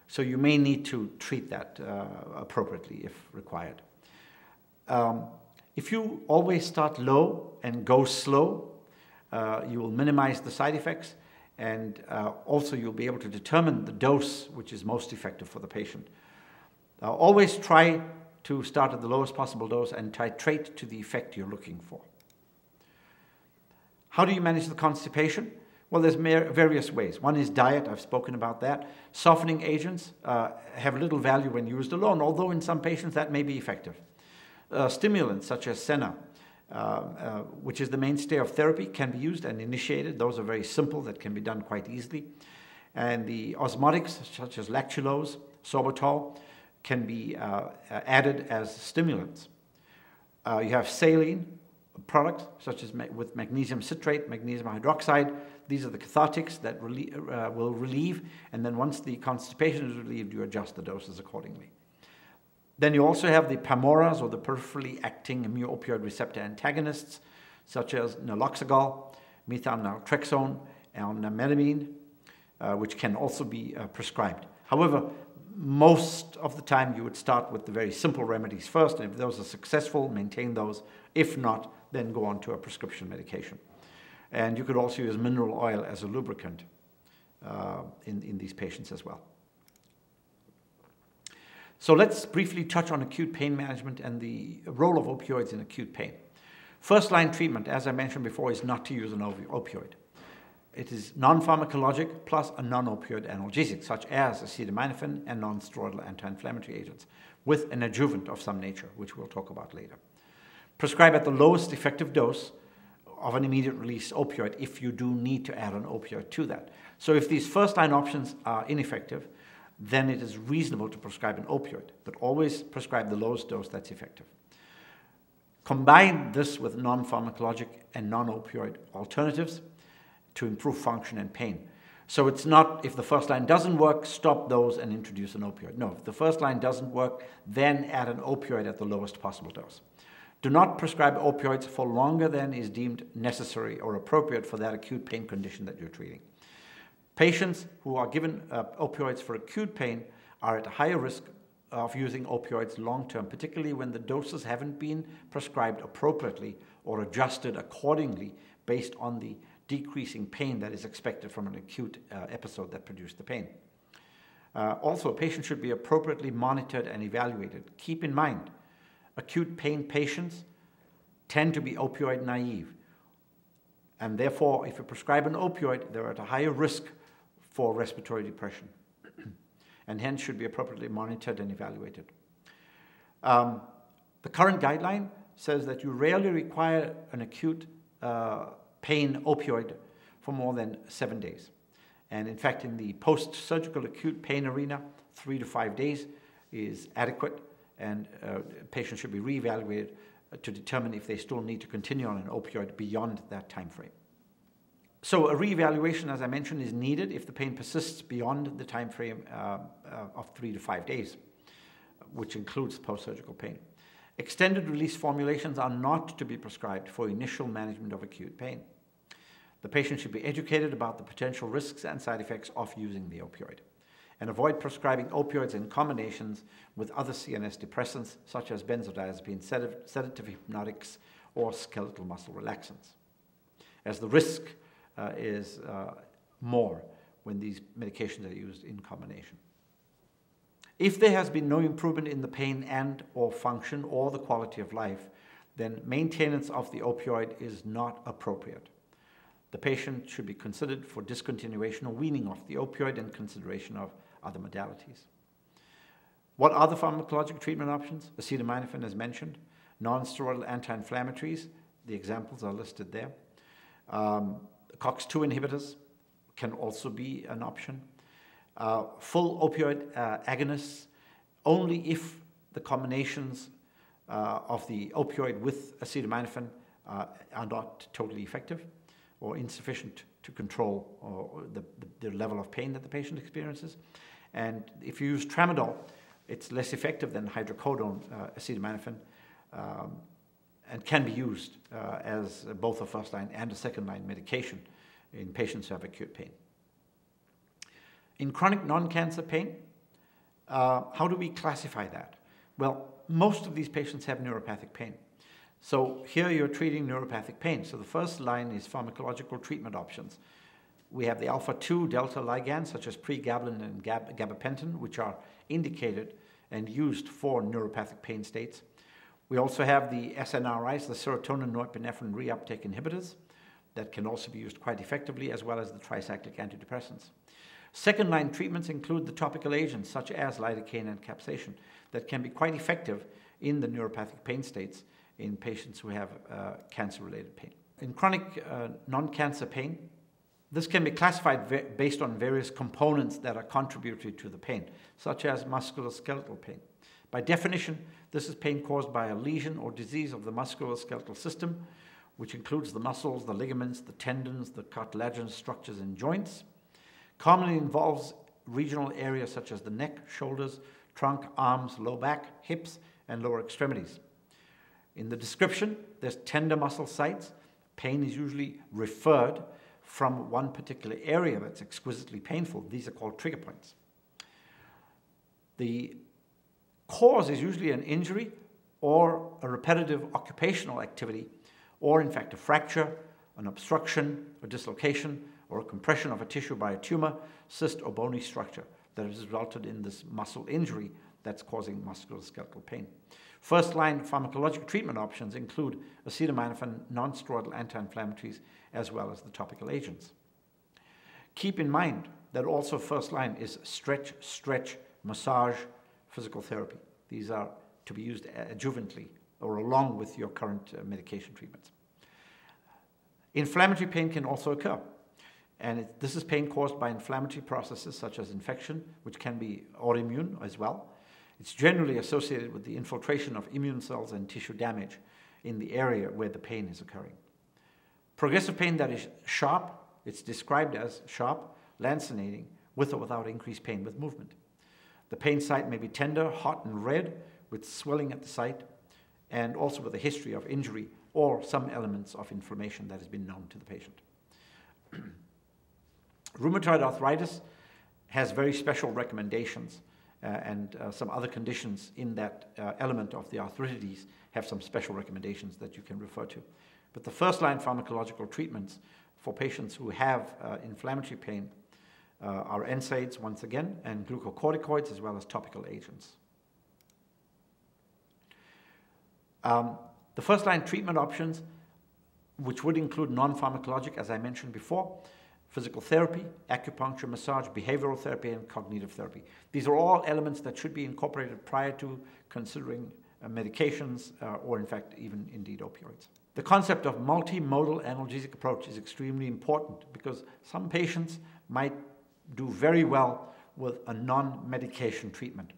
So you may need to treat that appropriately if required. If you always start low and go slow, you will minimize the side effects, and also you'll be able to determine the dose which is most effective for the patient. Always try to start at the lowest possible dose and titrate to the effect you're looking for. How do you manage the constipation? Well, there's various ways. One is diet. I've spoken about that. Softening agents have little value when used alone, although in some patients that may be effective. Stimulants such as senna, which is the mainstay of therapy, can be used and initiated. Those are very simple, that can be done quite easily. And the osmotics such as lactulose, sorbitol, can be added as stimulants. You have saline products such as with magnesium citrate, magnesium hydroxide. These are the cathartics that will relieve, and then once the constipation is relieved, you adjust the doses accordingly. Then you also have the pamoras, or the peripherally acting mu-opioid receptor antagonists, such as naloxegol, methylnaltrexone, and melamine, which can also be prescribed. However, most of the time you would start with the very simple remedies first, and if those are successful, maintain those. If not, then go on to a prescription medication. And you could also use mineral oil as a lubricant in these patients as well. So let's briefly touch on acute pain management and the role of opioids in acute pain. First-line treatment, as I mentioned before, is not to use an opioid. It is non-pharmacologic plus a non-opioid analgesic, such as acetaminophen and non-steroidal anti-inflammatory agents, with an adjuvant of some nature, which we'll talk about later. Prescribe at the lowest effective dose of an immediate release opioid if you do need to add an opioid to that. So if these first-line options are ineffective, then it is reasonable to prescribe an opioid, but always prescribe the lowest dose that's effective. Combine this with non-pharmacologic and non-opioid alternatives to improve function and pain. So it's not, if the first line doesn't work, stop those and introduce an opioid. No, if the first line doesn't work, then add an opioid at the lowest possible dose. Do not prescribe opioids for longer than is deemed necessary or appropriate for that acute pain condition that you're treating. Patients who are given opioids for acute pain are at a higher risk of using opioids long-term, particularly when the doses haven't been prescribed appropriately or adjusted accordingly based on the decreasing pain that is expected from an acute episode that produced the pain. Also, a patient should be appropriately monitored and evaluated. Keep in mind, acute pain patients tend to be opioid naive, and therefore, if you prescribe an opioid, they're at a higher risk for respiratory depression, and hence should be appropriately monitored and evaluated. The current guideline says that you rarely require an acute pain opioid for more than 7 days. And in fact, in the post-surgical acute pain arena, 3 to 5 days is adequate, and patients should be reevaluated to determine if they still need to continue on an opioid beyond that time frame. So a reevaluation, as I mentioned, is needed if the pain persists beyond the time frame of 3 to 5 days, which includes post-surgical pain. Extended release formulations are not to be prescribed for initial management of acute pain. The patient should be educated about the potential risks and side effects of using the opioid, and avoid prescribing opioids in combinations with other CNS depressants such as benzodiazepine, sedative hypnotics, or skeletal muscle relaxants, as the risk is more when these medications are used in combination. If there has been no improvement in the pain and or function or the quality of life, then maintenance of the opioid is not appropriate. The patient should be considered for discontinuation or weaning off the opioid in consideration of other modalities. What are the pharmacologic treatment options? Acetaminophen, as mentioned. Non-steroidal anti-inflammatories, the examples are listed there. COX-2 inhibitors can also be an option. Full opioid agonists, only if the combinations of the opioid with acetaminophen are not totally effective or insufficient to control the level of pain that the patient experiences. And if you use tramadol, it's less effective than hydrocodone, acetaminophen, and can be used as both a first-line and a second-line medication in patients who have acute pain. In chronic non-cancer pain, how do we classify that? Well, most of these patients have neuropathic pain. So here you're treating neuropathic pain. So the first line is pharmacological treatment options. We have the alpha-2 delta ligands, such as pregabalin and gabapentin, which are indicated and used for neuropathic pain states. We also have the SNRIs, the serotonin norepinephrine reuptake inhibitors, that can also be used quite effectively, as well as the tricyclic antidepressants. Second-line treatments include the topical agents, such as lidocaine and capsaicin, that can be quite effective in the neuropathic pain states in patients who have cancer-related pain. In chronic non-cancer pain, this can be classified based on various components that are contributory to the pain, such as musculoskeletal pain. By definition, this is pain caused by a lesion or disease of the musculoskeletal system, which includes the muscles, the ligaments, the tendons, the cartilaginous structures and joints. Commonly involves regional areas such as the neck, shoulders, trunk, arms, low back, hips, and lower extremities. In the description, there's tender muscle sites. Pain is usually referred from one particular area that's exquisitely painful. These are called trigger points. The cause is usually an injury or a repetitive occupational activity, or in fact a fracture, an obstruction, a dislocation, or a compression of a tissue by a tumor, cyst, or bony structure that has resulted in this muscle injury that's causing musculoskeletal pain. First-line pharmacologic treatment options include acetaminophen, non-steroidal anti-inflammatories, as well as the topical agents. Keep in mind that also first-line is stretch, massage, physical therapy. These are to be used adjuvantly or along with your current medication treatments. Inflammatory pain can also occur. And this is pain caused by inflammatory processes such as infection, which can be autoimmune as well. It's generally associated with the infiltration of immune cells and tissue damage in the area where the pain is occurring. Progressive pain that is sharp, it's described as sharp, lancinating, with or without increased pain with movement. The pain site may be tender, hot, and red, with swelling at the site, and also with a history of injury or some elements of inflammation that has been known to the patient. Rheumatoid arthritis has very special recommendations, and some other conditions in that element of the arthritides have some special recommendations that you can refer to. But the first-line pharmacological treatments for patients who have inflammatory pain are NSAIDs, once again, and glucocorticoids, as well as topical agents. The first-line treatment options, which would include non-pharmacologic, as I mentioned before, physical therapy, acupuncture, massage, behavioral therapy, and cognitive therapy. These are all elements that should be incorporated prior to considering medications or, in fact, even indeed opioids. The concept of multimodal analgesic approach is extremely important because some patients might do very well with a non-medication treatment.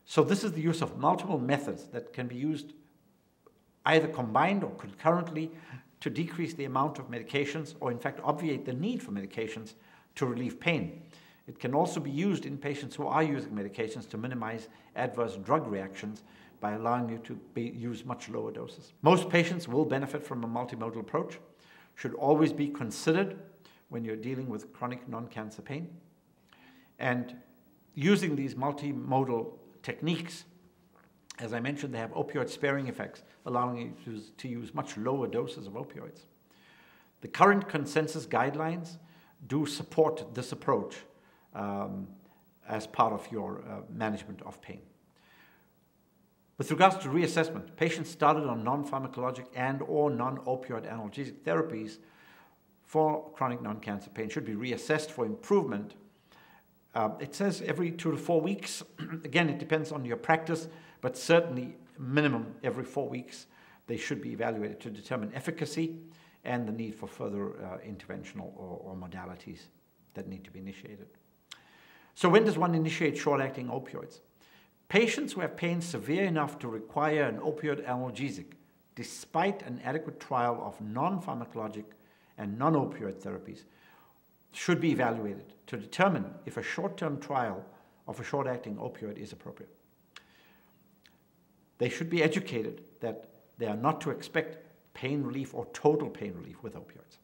So this is the use of multiple methods that can be used either combined or concurrently to decrease the amount of medications or in fact obviate the need for medications to relieve pain. It can also be used in patients who are using medications to minimize adverse drug reactions by allowing you to use much lower doses. Most patients will benefit from a multimodal approach, should always be considered when you're dealing with chronic non-cancer pain. And using these multimodal techniques, as I mentioned, they have opioid-sparing effects, allowing you to use much lower doses of opioids. The current consensus guidelines do support this approach as part of your management of pain. With regards to reassessment, patients started on non-pharmacologic and or non-opioid analgesic therapies for chronic non-cancer pain should be reassessed for improvement. It says every 2 to 4 weeks. Again, it depends on your practice, but certainly minimum every 4 weeks, they should be evaluated to determine efficacy and the need for further interventional or modalities that need to be initiated. So when does one initiate short-acting opioids? Patients who have pain severe enough to require an opioid analgesic despite an adequate trial of non-pharmacologic and non-opioid therapies, should be evaluated to determine if a short-term trial of a short-acting opioid is appropriate. They should be educated that they are not to expect pain relief or total pain relief with opioids.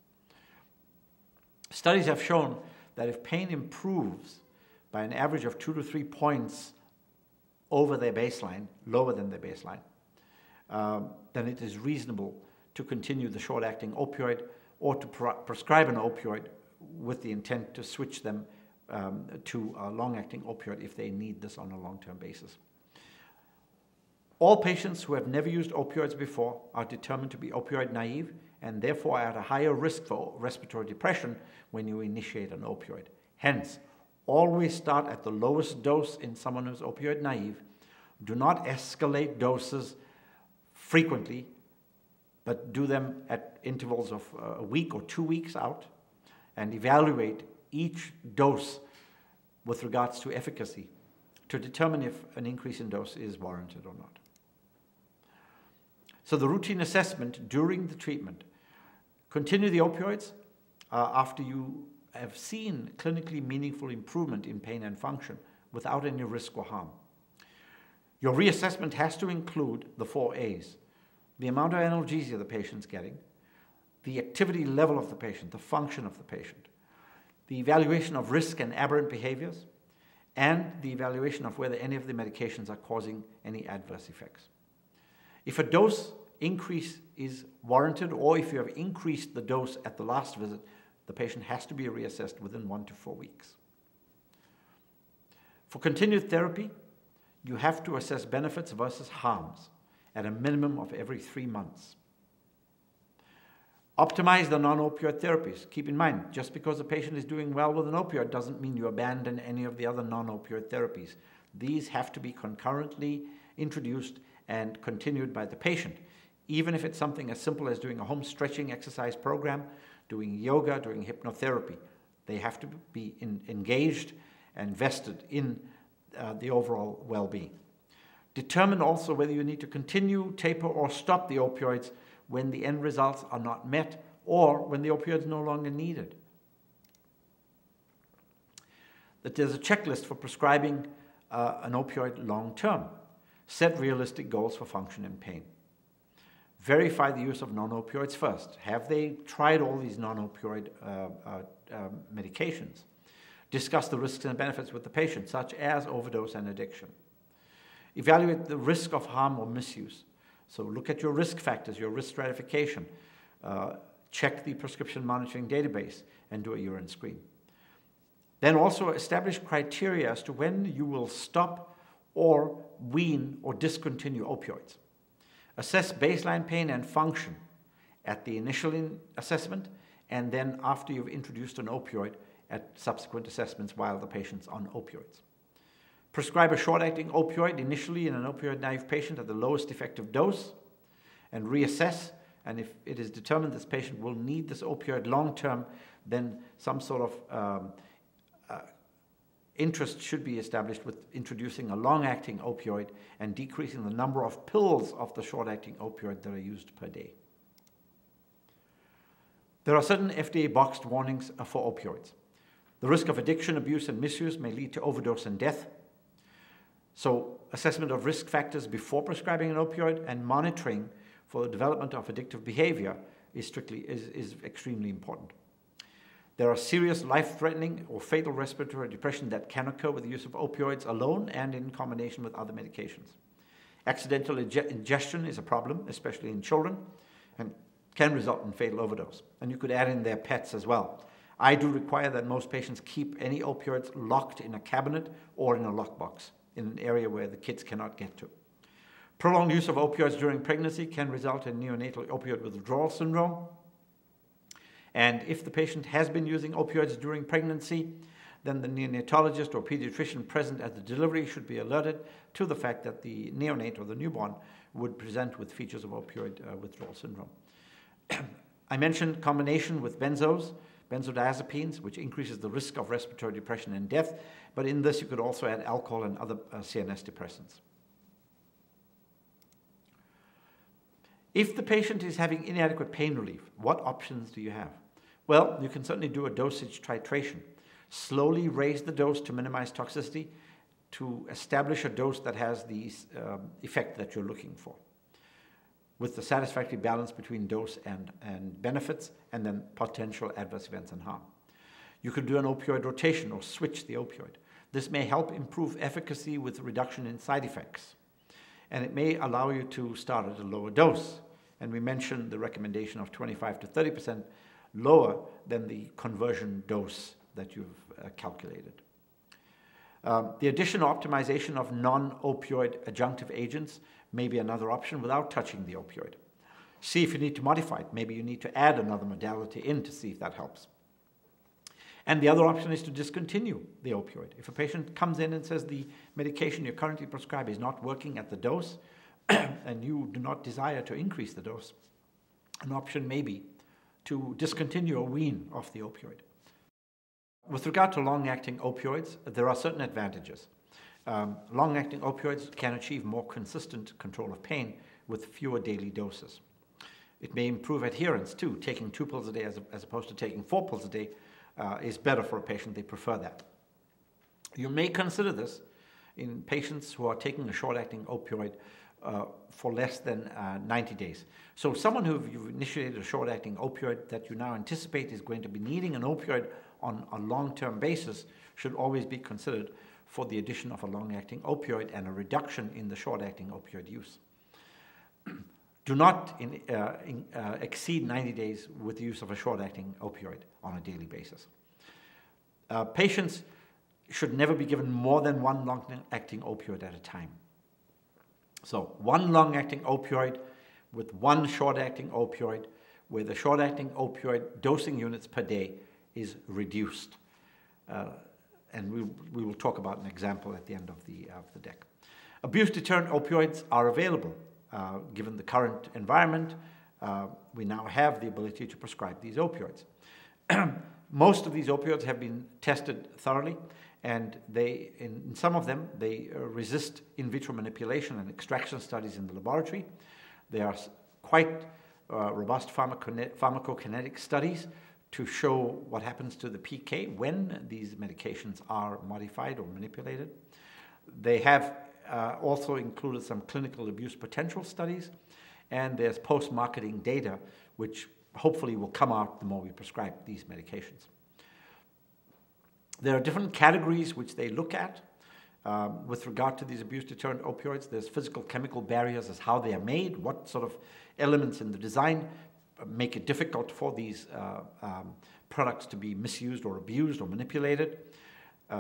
Studies have shown that if pain improves by an average of 2 to 3 points over their baseline, lower than their baseline, then it is reasonable to continue the short-acting opioid or to prescribe an opioid with the intent to switch them to a long-acting opioid if they need this on a long-term basis. All patients who have never used opioids before are determined to be opioid naive and therefore are at a higher risk for respiratory depression when you initiate an opioid. Hence, always start at the lowest dose in someone who's opioid naive. Do not escalate doses frequently, but do them at intervals of a week or 2 weeks out, and evaluate each dose with regards to efficacy to determine if an increase in dose is warranted or not. So the routine assessment during the treatment: continue the opioids after you have seen clinically meaningful improvement in pain and function without any risk or harm. Your reassessment has to include the 4 A's: the amount of analgesia the patient's getting, the activity level of the patient, the function of the patient, the evaluation of risk and aberrant behaviors, and the evaluation of whether any of the medications are causing any adverse effects. If a dose increase is warranted, or if you have increased the dose at the last visit, the patient has to be reassessed within 1 to 4 weeks. For continued therapy, you have to assess benefits versus harms at a minimum of every 3 months. Optimize the non-opioid therapies. Keep in mind, just because a patient is doing well with an opioid doesn't mean you abandon any of the other non-opioid therapies. These have to be concurrently introduced and continued by the patient, even if it's something as simple as doing a home stretching exercise program, doing yoga, doing hypnotherapy. They have to be engaged and vested in the overall well-being. Determine also whether you need to continue, taper, or stop the opioids when the end results are not met or when the opioid is no longer needed. That there's a checklist for prescribing an opioid long-term. Set realistic goals for function and pain. Verify the use of non-opioids first. Have they tried all these non-opioid medications? Discuss the risks and benefits with the patient, such as overdose and addiction. Evaluate the risk of harm or misuse. So look at your risk factors, your risk stratification. Check the prescription monitoring database and do a urine screen. Then also establish criteria as to when you will stop or wean or discontinue opioids. Assess baseline pain and function at the initial assessment, and then after you've introduced an opioid at subsequent assessments while the patient's on opioids. Prescribe a short-acting opioid initially in an opioid-naive patient at the lowest effective dose, and reassess, and if it is determined this patient will need this opioid long-term, then some sort of interest should be established with introducing a long-acting opioid and decreasing the number of pills of the short-acting opioid that are used per day. There are certain FDA-boxed warnings for opioids. The risk of addiction, abuse, and misuse may lead to overdose and death. So assessment of risk factors before prescribing an opioid and monitoring for the development of addictive behavior is extremely important. There are serious life-threatening or fatal respiratory depression that can occur with the use of opioids alone and in combination with other medications. Accidental ingestion is a problem, especially in children, and can result in fatal overdose. And you could add in their pets as well. I do require that most patients keep any opioids locked in a cabinet or in a lockbox in an area where the kids cannot get to. Prolonged use of opioids during pregnancy can result in neonatal opioid withdrawal syndrome. And if the patient has been using opioids during pregnancy, then the neonatologist or pediatrician present at the delivery should be alerted to the fact that the neonate or the newborn would present with features of opioid withdrawal syndrome. I mentioned combination with benzodiazepines, which increases the risk of respiratory depression and death, but in this you could also add alcohol and other CNS depressants. If the patient is having inadequate pain relief, what options do you have? Well, you can certainly do a dosage titration. Slowly raise the dose to minimize toxicity to establish a dose that has the effect that you're looking for, with the satisfactory balance between dose and benefits, and then potential adverse events and harm. You could do an opioid rotation or switch the opioid. This may help improve efficacy with reduction in side effects, and it may allow you to start at a lower dose. And we mentioned the recommendation of 25 to 30% lower than the conversion dose that you've calculated. The addition or optimization of non-opioid adjunctive agents may be another option without touching the opioid. See if you need to modify it. Maybe you need to add another modality in to see if that helps. And the other option is to discontinue the opioid. If a patient comes in and says the medication you're currently prescribed is not working at the dose and you do not desire to increase the dose, an option may be to discontinue or wean off the opioid. With regard to long-acting opioids, there are certain advantages. Long-acting opioids can achieve more consistent control of pain with fewer daily doses. It may improve adherence too. Taking 2 pills a day as opposed to taking 4 pills a day is better for a patient. They prefer that. You may consider this in patients who are taking a short-acting opioid for less than 90 days. So someone who you've initiated a short-acting opioid that you now anticipate is going to be needing an opioid on a long-term basis should always be considered for the addition of a long-acting opioid and a reduction in the short-acting opioid use. Do not exceed 90 days with the use of a short-acting opioid on a daily basis. Patients should never be given more than 1 long-acting opioid at a time. So 1 long-acting opioid with 1 short-acting opioid, where the short-acting opioid dosing units per day is reduced. And we will talk about an example at the end of the deck. Abuse-deterrent opioids are available. Given the current environment, we now have the ability to prescribe these opioids. Most of these opioids have been tested thoroughly, and in some of them, they resist in vitro manipulation and extraction studies in the laboratory. They are quite robust pharmacokinetic studies to show what happens to the PK when these medications are modified or manipulated. They have also included some clinical abuse potential studies, and there's post-marketing data which hopefully will come out the more we prescribe these medications. There are different categories which they look at with regard to these abuse-deterrent opioids. There's physical chemical barriers as how they are made, what sort of elements in the design make it difficult for these products to be misused or abused or manipulated.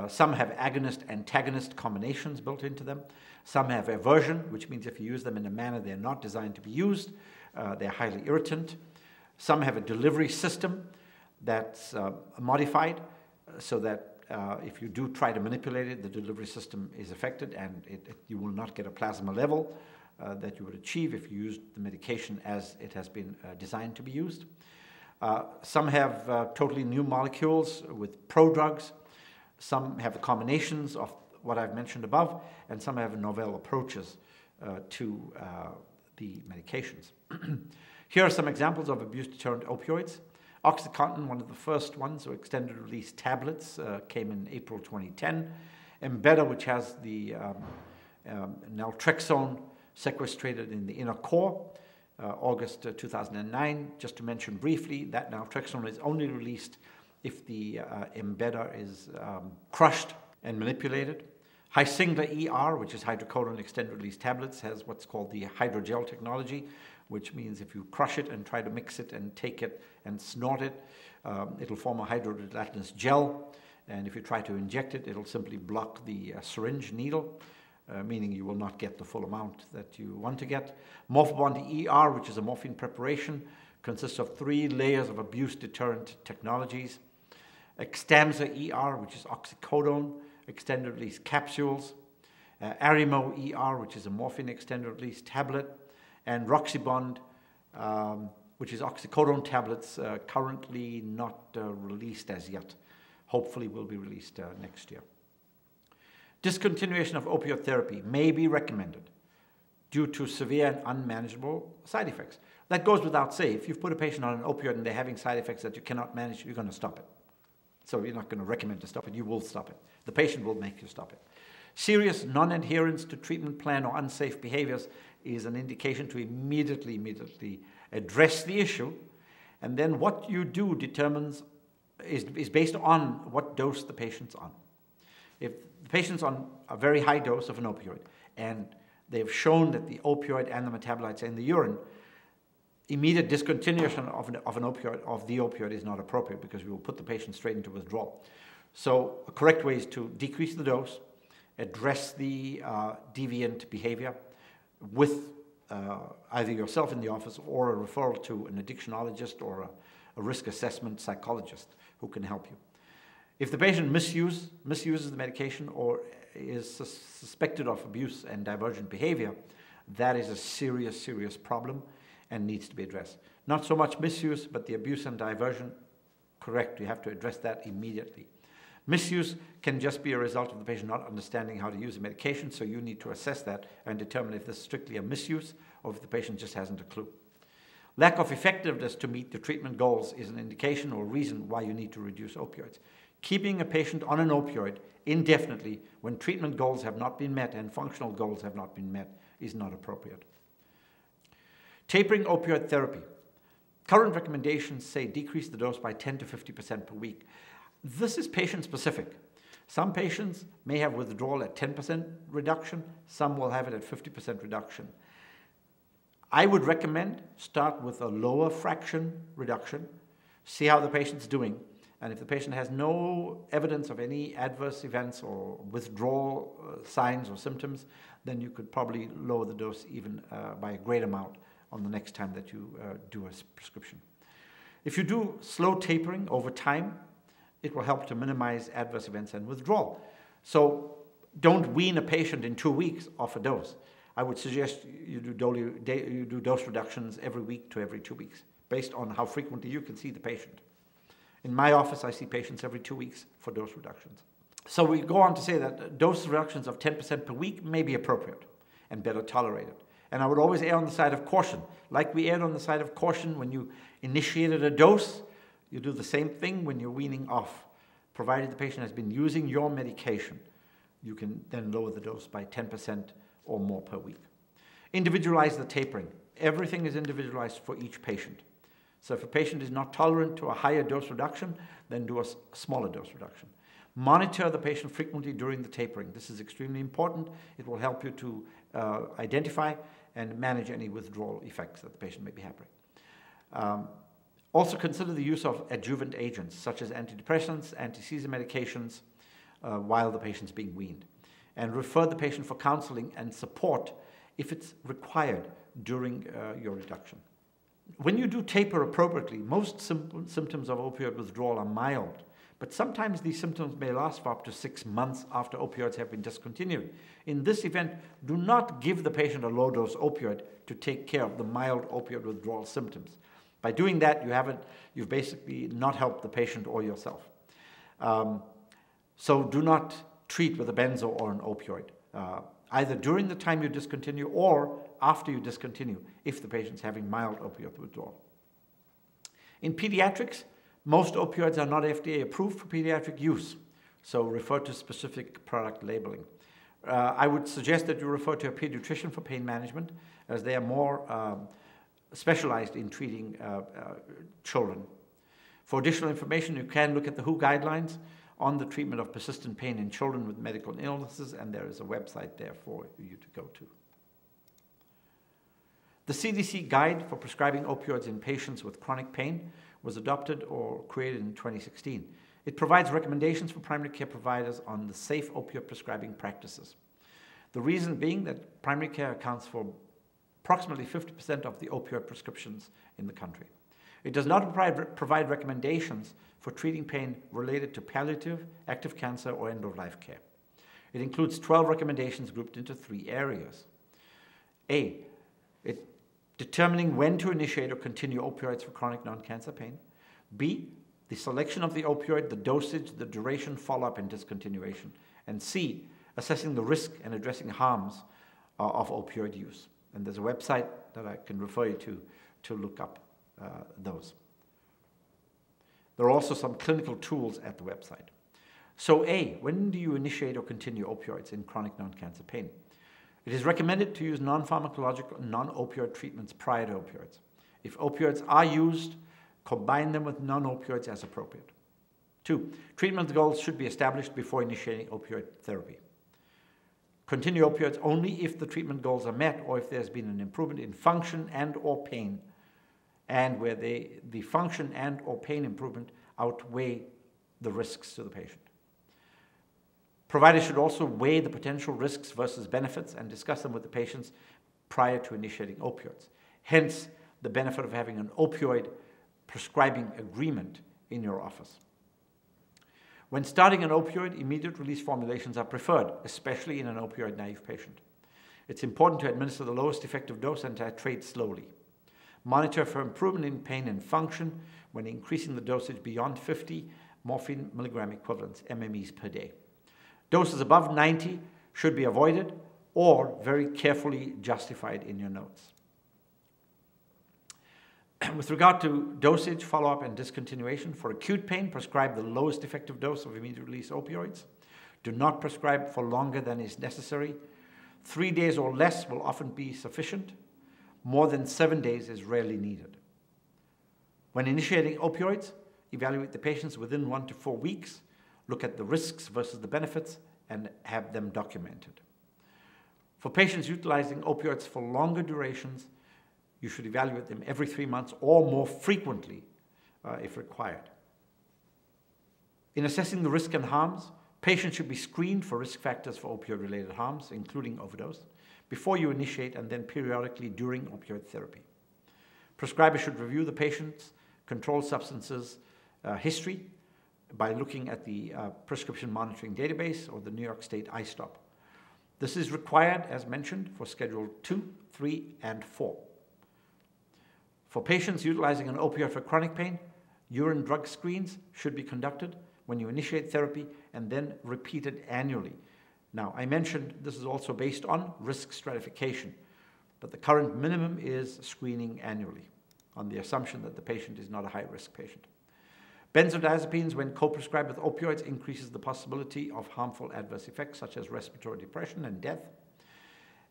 Some have agonist-antagonist combinations built into them. Some have aversion, which means if you use them in a manner they're not designed to be used, they're highly irritant. Some have a delivery system that's modified so that if you do try to manipulate it, the delivery system is affected and you will not get a plasma level that you would achieve if you used the medication as it has been designed to be used. Some have totally new molecules with prodrugs. Some have combinations of what I've mentioned above, and some have novel approaches to the medications. Here are some examples of abuse-deterrent opioids. OxyContin, one of the first ones, so extended-release tablets, came in April 2010. Embeda, which has the naltrexone sequestrated in the inner core, August 2009. Just to mention briefly, that naltrexone is only released if the embedder is crushed and manipulated. Hysingla ER, which is hydrocodone extended-release tablets, has what's called the hydrogel technology, which means if you crush it and try to mix it and take it and snort it, it'll form a hydrogelatinous gel. And if you try to inject it, it'll simply block the syringe needle, meaning you will not get the full amount that you want to get. Morphobond ER, which is a morphine preparation, consists of 3 layers of abuse-deterrent technologies. Xtampza ER, which is oxycodone, extended-release capsules. Arimo ER, which is a morphine extended-release tablet. And Roxybond, which is oxycodone tablets, currently not released as yet. Hopefully will be released next year. Discontinuation of opioid therapy may be recommended due to severe and unmanageable side effects. That goes without saying. If you've put a patient on an opioid and they're having side effects that you cannot manage, you're going to stop it. So you're not going to recommend to stop it, you will stop it. The patient will make you stop it. Serious non-adherence to treatment plan or unsafe behaviors is an indication to immediately address the issue, and then what you do is based on what dose the patient's on. If the patient's on a very high dose of an opioid and they've shown that the opioid and the metabolites are in the urine, immediate discontinuation of the opioid is not appropriate, because we will put the patient straight into withdrawal. So a correct way is to decrease the dose, address the deviant behavior with either yourself in the office or a referral to an addictionologist or a risk assessment psychologist who can help you. If the patient misuses the medication or is suspected of abuse and divergent behavior, that is a serious problem and needs to be addressed. Not so much misuse, but the abuse and diversion, correct. You have to address that immediately. Misuse can just be a result of the patient not understanding how to use the medication, so you need to assess that and determine if this is strictly a misuse or if the patient just hasn't a clue. Lack of effectiveness to meet the treatment goals is an indication or reason why you need to reduce opioids. Keeping a patient on an opioid indefinitely when treatment goals have not been met and functional goals have not been met is not appropriate. Tapering opioid therapy. Current recommendations say decrease the dose by 10 to 50% per week. This is patient-specific. Some patients may have withdrawal at 10% reduction, some will have it at 50% reduction. I would recommend start with a lower fraction reduction, see how the patient's doing, and if the patient has no evidence of any adverse events or withdrawal signs or symptoms, then you could probably lower the dose even by a great amount on the next time that you do a prescription. If you do slow tapering over time, it will help to minimize adverse events and withdrawal. So don't wean a patient in 2 weeks off a dose. I would suggest you do dose reductions every week to every 2 weeks, based on how frequently you can see the patient. In my office, I see patients every 2 weeks for dose reductions. So we go on to say that dose reductions of 10% per week may be appropriate and better tolerated. And I would always err on the side of caution. Like we erred on the side of caution when you initiated a dose, you do the same thing when you're weaning off. Provided the patient has been using your medication, you can then lower the dose by 10% or more per week. Individualize the tapering. Everything is individualized for each patient. So if a patient is not tolerant to a higher dose reduction, then do a smaller dose reduction. Monitor the patient frequently during the tapering. This is extremely important. It will help you to identify and manage any withdrawal effects that the patient may be having. Also consider the use of adjuvant agents such as antidepressants, anti-seizure medications while the patient is being weaned. And refer the patient for counseling and support if it's required during your reduction. When you do taper appropriately, most symptoms of opioid withdrawal are mild, but sometimes these symptoms may last for up to 6 months after opioids have been discontinued. In this event, do not give the patient a low-dose opioid to take care of the mild opioid withdrawal symptoms. By doing that, you've basically not helped the patient or yourself. So do not treat with a benzo or an opioid, either during the time you discontinue or after you discontinue, if the patient's having mild opioid withdrawal. In pediatrics, most opioids are not FDA approved for pediatric use, so refer to specific product labeling. I would suggest that you refer to a pediatrician for pain management, as they are more specialized in treating children. For additional information, you can look at the WHO guidelines on the treatment of persistent pain in children with medical illnesses, and there is a website there for you to go to. The CDC guide for prescribing opioids in patients with chronic pain was adopted or created in 2016. It provides recommendations for primary care providers on the safe opioid prescribing practices. The reason being that primary care accounts for approximately 50% of the opioid prescriptions in the country. It does not provide recommendations for treating pain related to palliative, active cancer, or end-of-life care. It includes 12 recommendations grouped into 3 areas. A, determining when to initiate or continue opioids for chronic non-cancer pain. B, the selection of the opioid, the dosage, the duration, follow-up, and discontinuation. And C, assessing the risk and addressing harms of opioid use. And there's a website that I can refer you to look up those. There are also some clinical tools at the website. So A, when do you initiate or continue opioids in chronic non-cancer pain? It is recommended to use non-pharmacological, non-opioid treatments prior to opioids. If opioids are used, combine them with non-opioids as appropriate. 2, treatment goals should be established before initiating opioid therapy. Continue opioids only if the treatment goals are met or if there's been an improvement in function and or pain, and where the function and or pain improvement outweigh the risks to the patient. Providers should also weigh the potential risks versus benefits and discuss them with the patients prior to initiating opioids. Hence, the benefit of having an opioid prescribing agreement in your office. When starting an opioid, immediate release formulations are preferred, especially in an opioid-naive patient. It's important to administer the lowest effective dose and titrate slowly. Monitor for improvement in pain and function when increasing the dosage beyond 50 morphine milligram equivalents, MMEs per day. Doses above 90 should be avoided or very carefully justified in your notes. With regard to dosage, follow-up, and discontinuation, for acute pain, prescribe the lowest effective dose of immediate-release opioids. Do not prescribe for longer than is necessary. 3 days or less will often be sufficient. More than 7 days is rarely needed. When initiating opioids, evaluate the patients within 1 to 4 weeks, look at the risks versus the benefits, and have them documented. For patients utilizing opioids for longer durations, you should evaluate them every 3 months or more frequently if required. In assessing the risk and harms, patients should be screened for risk factors for opioid-related harms, including overdose, before you initiate and then periodically during opioid therapy. Prescribers should review the patient's controlled substances history by looking at the prescription monitoring database or the New York State iStop. This is required, as mentioned, for Schedule 2, 3, and 4. For patients utilizing an opioid for chronic pain, urine drug screens should be conducted when you initiate therapy and then repeated annually. Now, I mentioned this is also based on risk stratification, but the current minimum is screening annually on the assumption that the patient is not a high-risk patient. Benzodiazepines, when co-prescribed with opioids, increases the possibility of harmful adverse effects such as respiratory depression and death.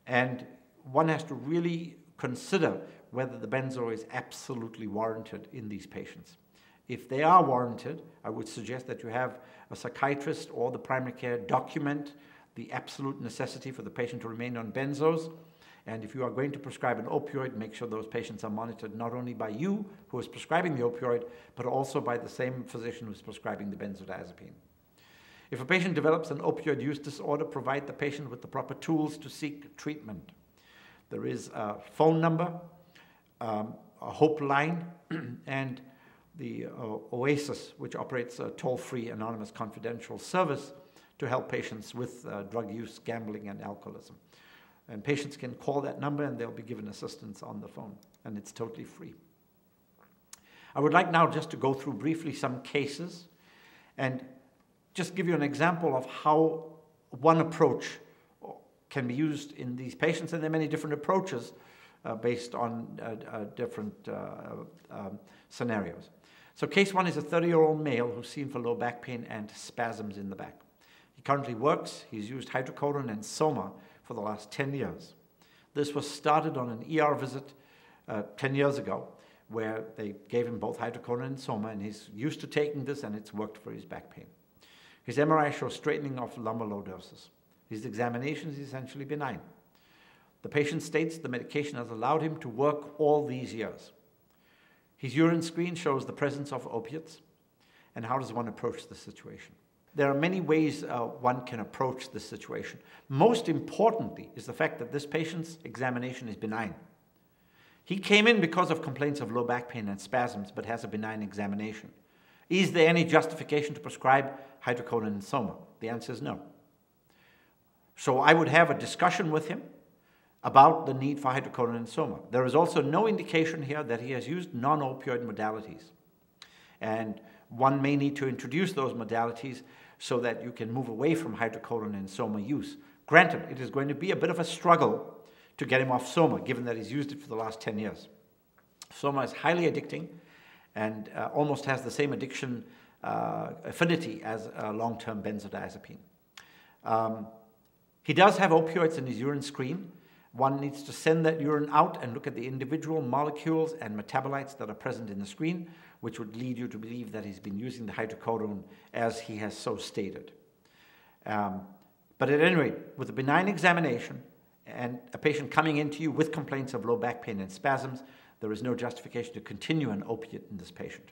And one has to really consider whether the benzo is absolutely warranted in these patients. If they are warranted, I would suggest that you have a psychiatrist or the primary care document the absolute necessity for the patient to remain on benzos. And if you are going to prescribe an opioid, make sure those patients are monitored not only by you, who is prescribing the opioid, but also by the same physician who is prescribing the benzodiazepine. If a patient develops an opioid use disorder, provide the patient with the proper tools to seek treatment. There is a phone number, a hope line, and the Oasis, which operates a toll-free, anonymous, confidential service to help patients with drug use, gambling, and alcoholism. And patients can call that number and they'll be given assistance on the phone, and it's totally free. I would like now just to go through briefly some cases and just give you an example of how one approach can be used in these patients, and there are many different approaches based on different scenarios. So case 1 is a 30-year-old male who's seen for low back pain and spasms in the back. He currently works. He's used hydrocodone and soma for the last 10 years. This was started on an ER visit 10 years ago, where they gave him both hydrocodone and soma, and he's used to taking this, and it's worked for his back pain. His MRI shows straightening of lumbar lordosis. His examination is essentially benign. The patient states the medication has allowed him to work all these years. His urine screen shows the presence of opiates. And how does one approach the situation? There are many ways one can approach this situation. Most importantly is the fact that this patient's examination is benign. He came in because of complaints of low back pain and spasms, but has a benign examination. Is there any justification to prescribe hydrocodone and soma? The answer is no. So I would have a discussion with him about the need for hydrocodone and soma. There is also no indication here that he has used non-opioid modalities. And one may need to introduce those modalities so that you can move away from hydrocodone and soma use. Granted, it is going to be a bit of a struggle to get him off Soma, given that he's used it for the last 10 years. Soma is highly addicting and almost has the same addiction affinity as long-term benzodiazepine. He does have opioids in his urine screen. One needs to send that urine out and look at the individual molecules and metabolites that are present in the screen, which would lead you to believe that he's been using the hydrocodone as he has so stated. But at any rate, with a benign examination and a patient coming into you with complaints of low back pain and spasms, there is no justification to continue an opiate in this patient.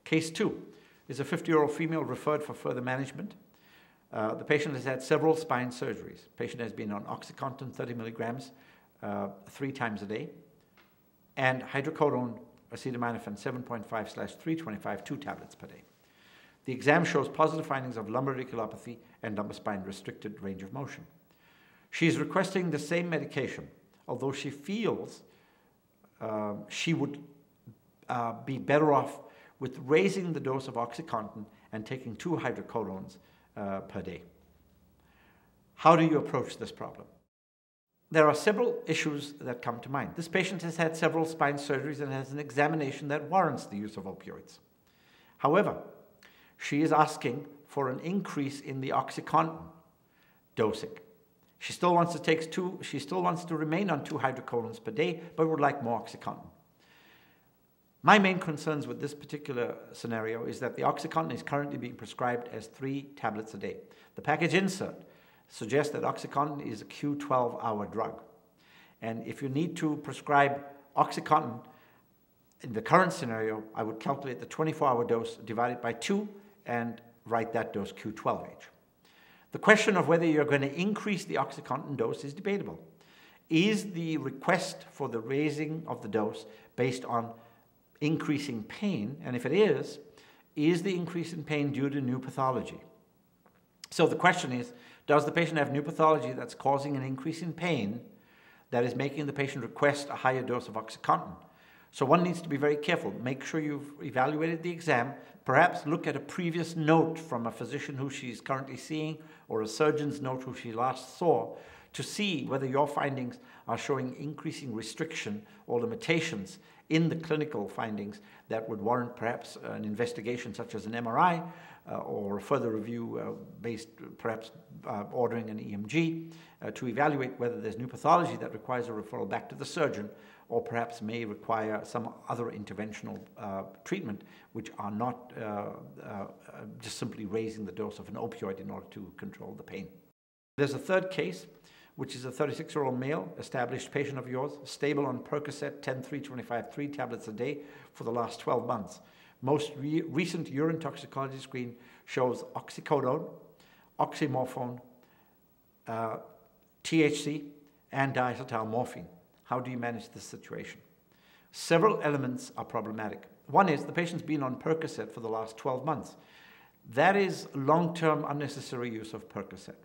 Case 2 is a 50-year-old female referred for further management. The patient has had several spine surgeries. The patient has been on OxyContin 30 milligrams 3 times a day and hydrocodone acetaminophen 7.5/325 2 tablets per day. The exam shows positive findings of lumbar radiculopathy and lumbar spine restricted range of motion. She is requesting the same medication, although she feels she would be better off with raising the dose of OxyContin and taking 2 hydrocodones per day. How do you approach this problem? There are several issues that come to mind. This patient has had several spine surgeries and has an examination that warrants the use of opioids. However, she is asking for an increase in the OxyContin dosing. She still wants to remain on 2 hydrocodones per day, but would like more OxyContin. My main concerns with this particular scenario is that the OxyContin is currently being prescribed as 3 tablets a day. The package insert suggests that OxyContin is a Q12-hour drug. And if you need to prescribe OxyContin, in the current scenario, I would calculate the 24-hour dose, divide it by 2, and write that dose Q12H. The question of whether you're going to increase the OxyContin dose is debatable. Is the request for the raising of the dose based on increasing pain? And if it is the increase in pain due to new pathology? So the question is, does the patient have new pathology that's causing an increase in pain that is making the patient request a higher dose of OxyContin? So one needs to be very careful. Make sure you've evaluated the exam. Perhaps look at a previous note from a physician who she's currently seeing or a surgeon's note who she last saw to see whether your findings are showing increasing restriction or limitations in the clinical findings that would warrant perhaps an investigation such as an MRI or a further review based perhaps ordering an EMG to evaluate whether there's new pathology that requires a referral back to the surgeon or perhaps may require some other interventional treatment which are not just simply raising the dose of an opioid in order to control the pain. There's a third case, which is a 36-year-old male, established patient of yours, stable on Percocet 10-3-25 3 tablets a day for the last 12 months. Most recent urine toxicology screen shows oxycodone, oxymorphone, THC, and diacetylmorphine. How do you manage this situation? Several elements are problematic. One is the patient's been on Percocet for the last 12 months. That is long-term unnecessary use of Percocet.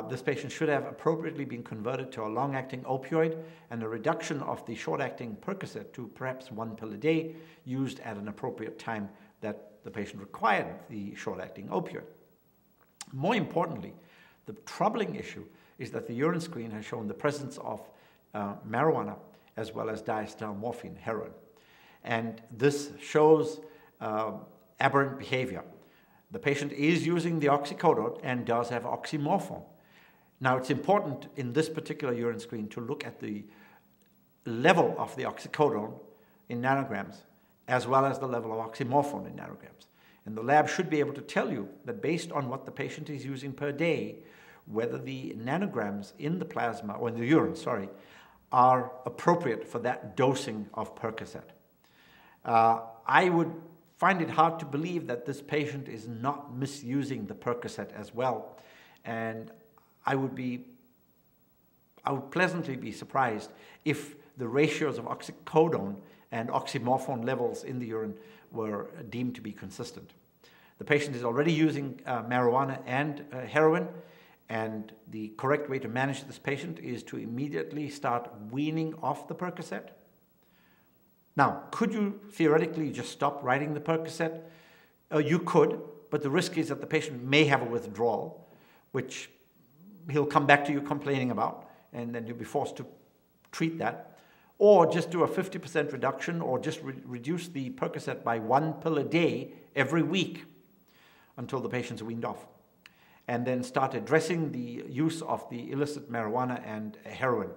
This patient should have appropriately been converted to a long-acting opioid and a reduction of the short-acting Percocet to perhaps 1 pill a day used at an appropriate time that the patient required the short-acting opioid. More importantly, the troubling issue is that the urine screen has shown the presence of marijuana as well as diacetylmorphine, heroin. And this shows aberrant behavior. The patient is using the oxycodone and does have oxymorphone. Now, it's important in this particular urine screen to look at the level of the oxycodone in nanograms as well as the level of oxymorphone in nanograms. And the lab should be able to tell you that based on what the patient is using per day, whether the nanograms in the plasma, or in the urine, sorry, are appropriate for that dosing of Percocet. I would find it hard to believe that this patient is not misusing the Percocet as well. And I would pleasantly be surprised if the ratios of oxycodone and oxymorphone levels in the urine were deemed to be consistent. The patient is already using marijuana and heroin, and the correct way to manage this patient is to immediately start weaning off the Percocet. Now, could you theoretically just stop writing the Percocet? You could, but the risk is that the patient may have a withdrawal, which he'll come back to you complaining about, and then you'll be forced to treat that. Or just do a 50% reduction, or just reduce the Percocet by 1 pill a day every week until the patient's weaned off. And then start addressing the use of the illicit marijuana and heroin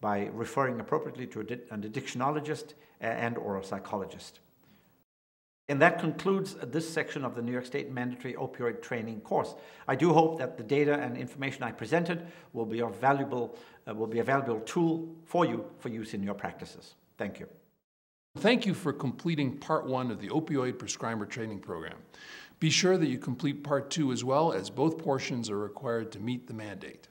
by referring appropriately to an addictionologist and or a psychologist. And that concludes this section of the New York State Mandatory Opioid Training course. I do hope that the data and information I presented will be a valuable tool for you for use in your practices. Thank you. Thank you for completing Part 1 of the Opioid Prescriber Training Program. Be sure that you complete Part 2 as well, as both portions are required to meet the mandate.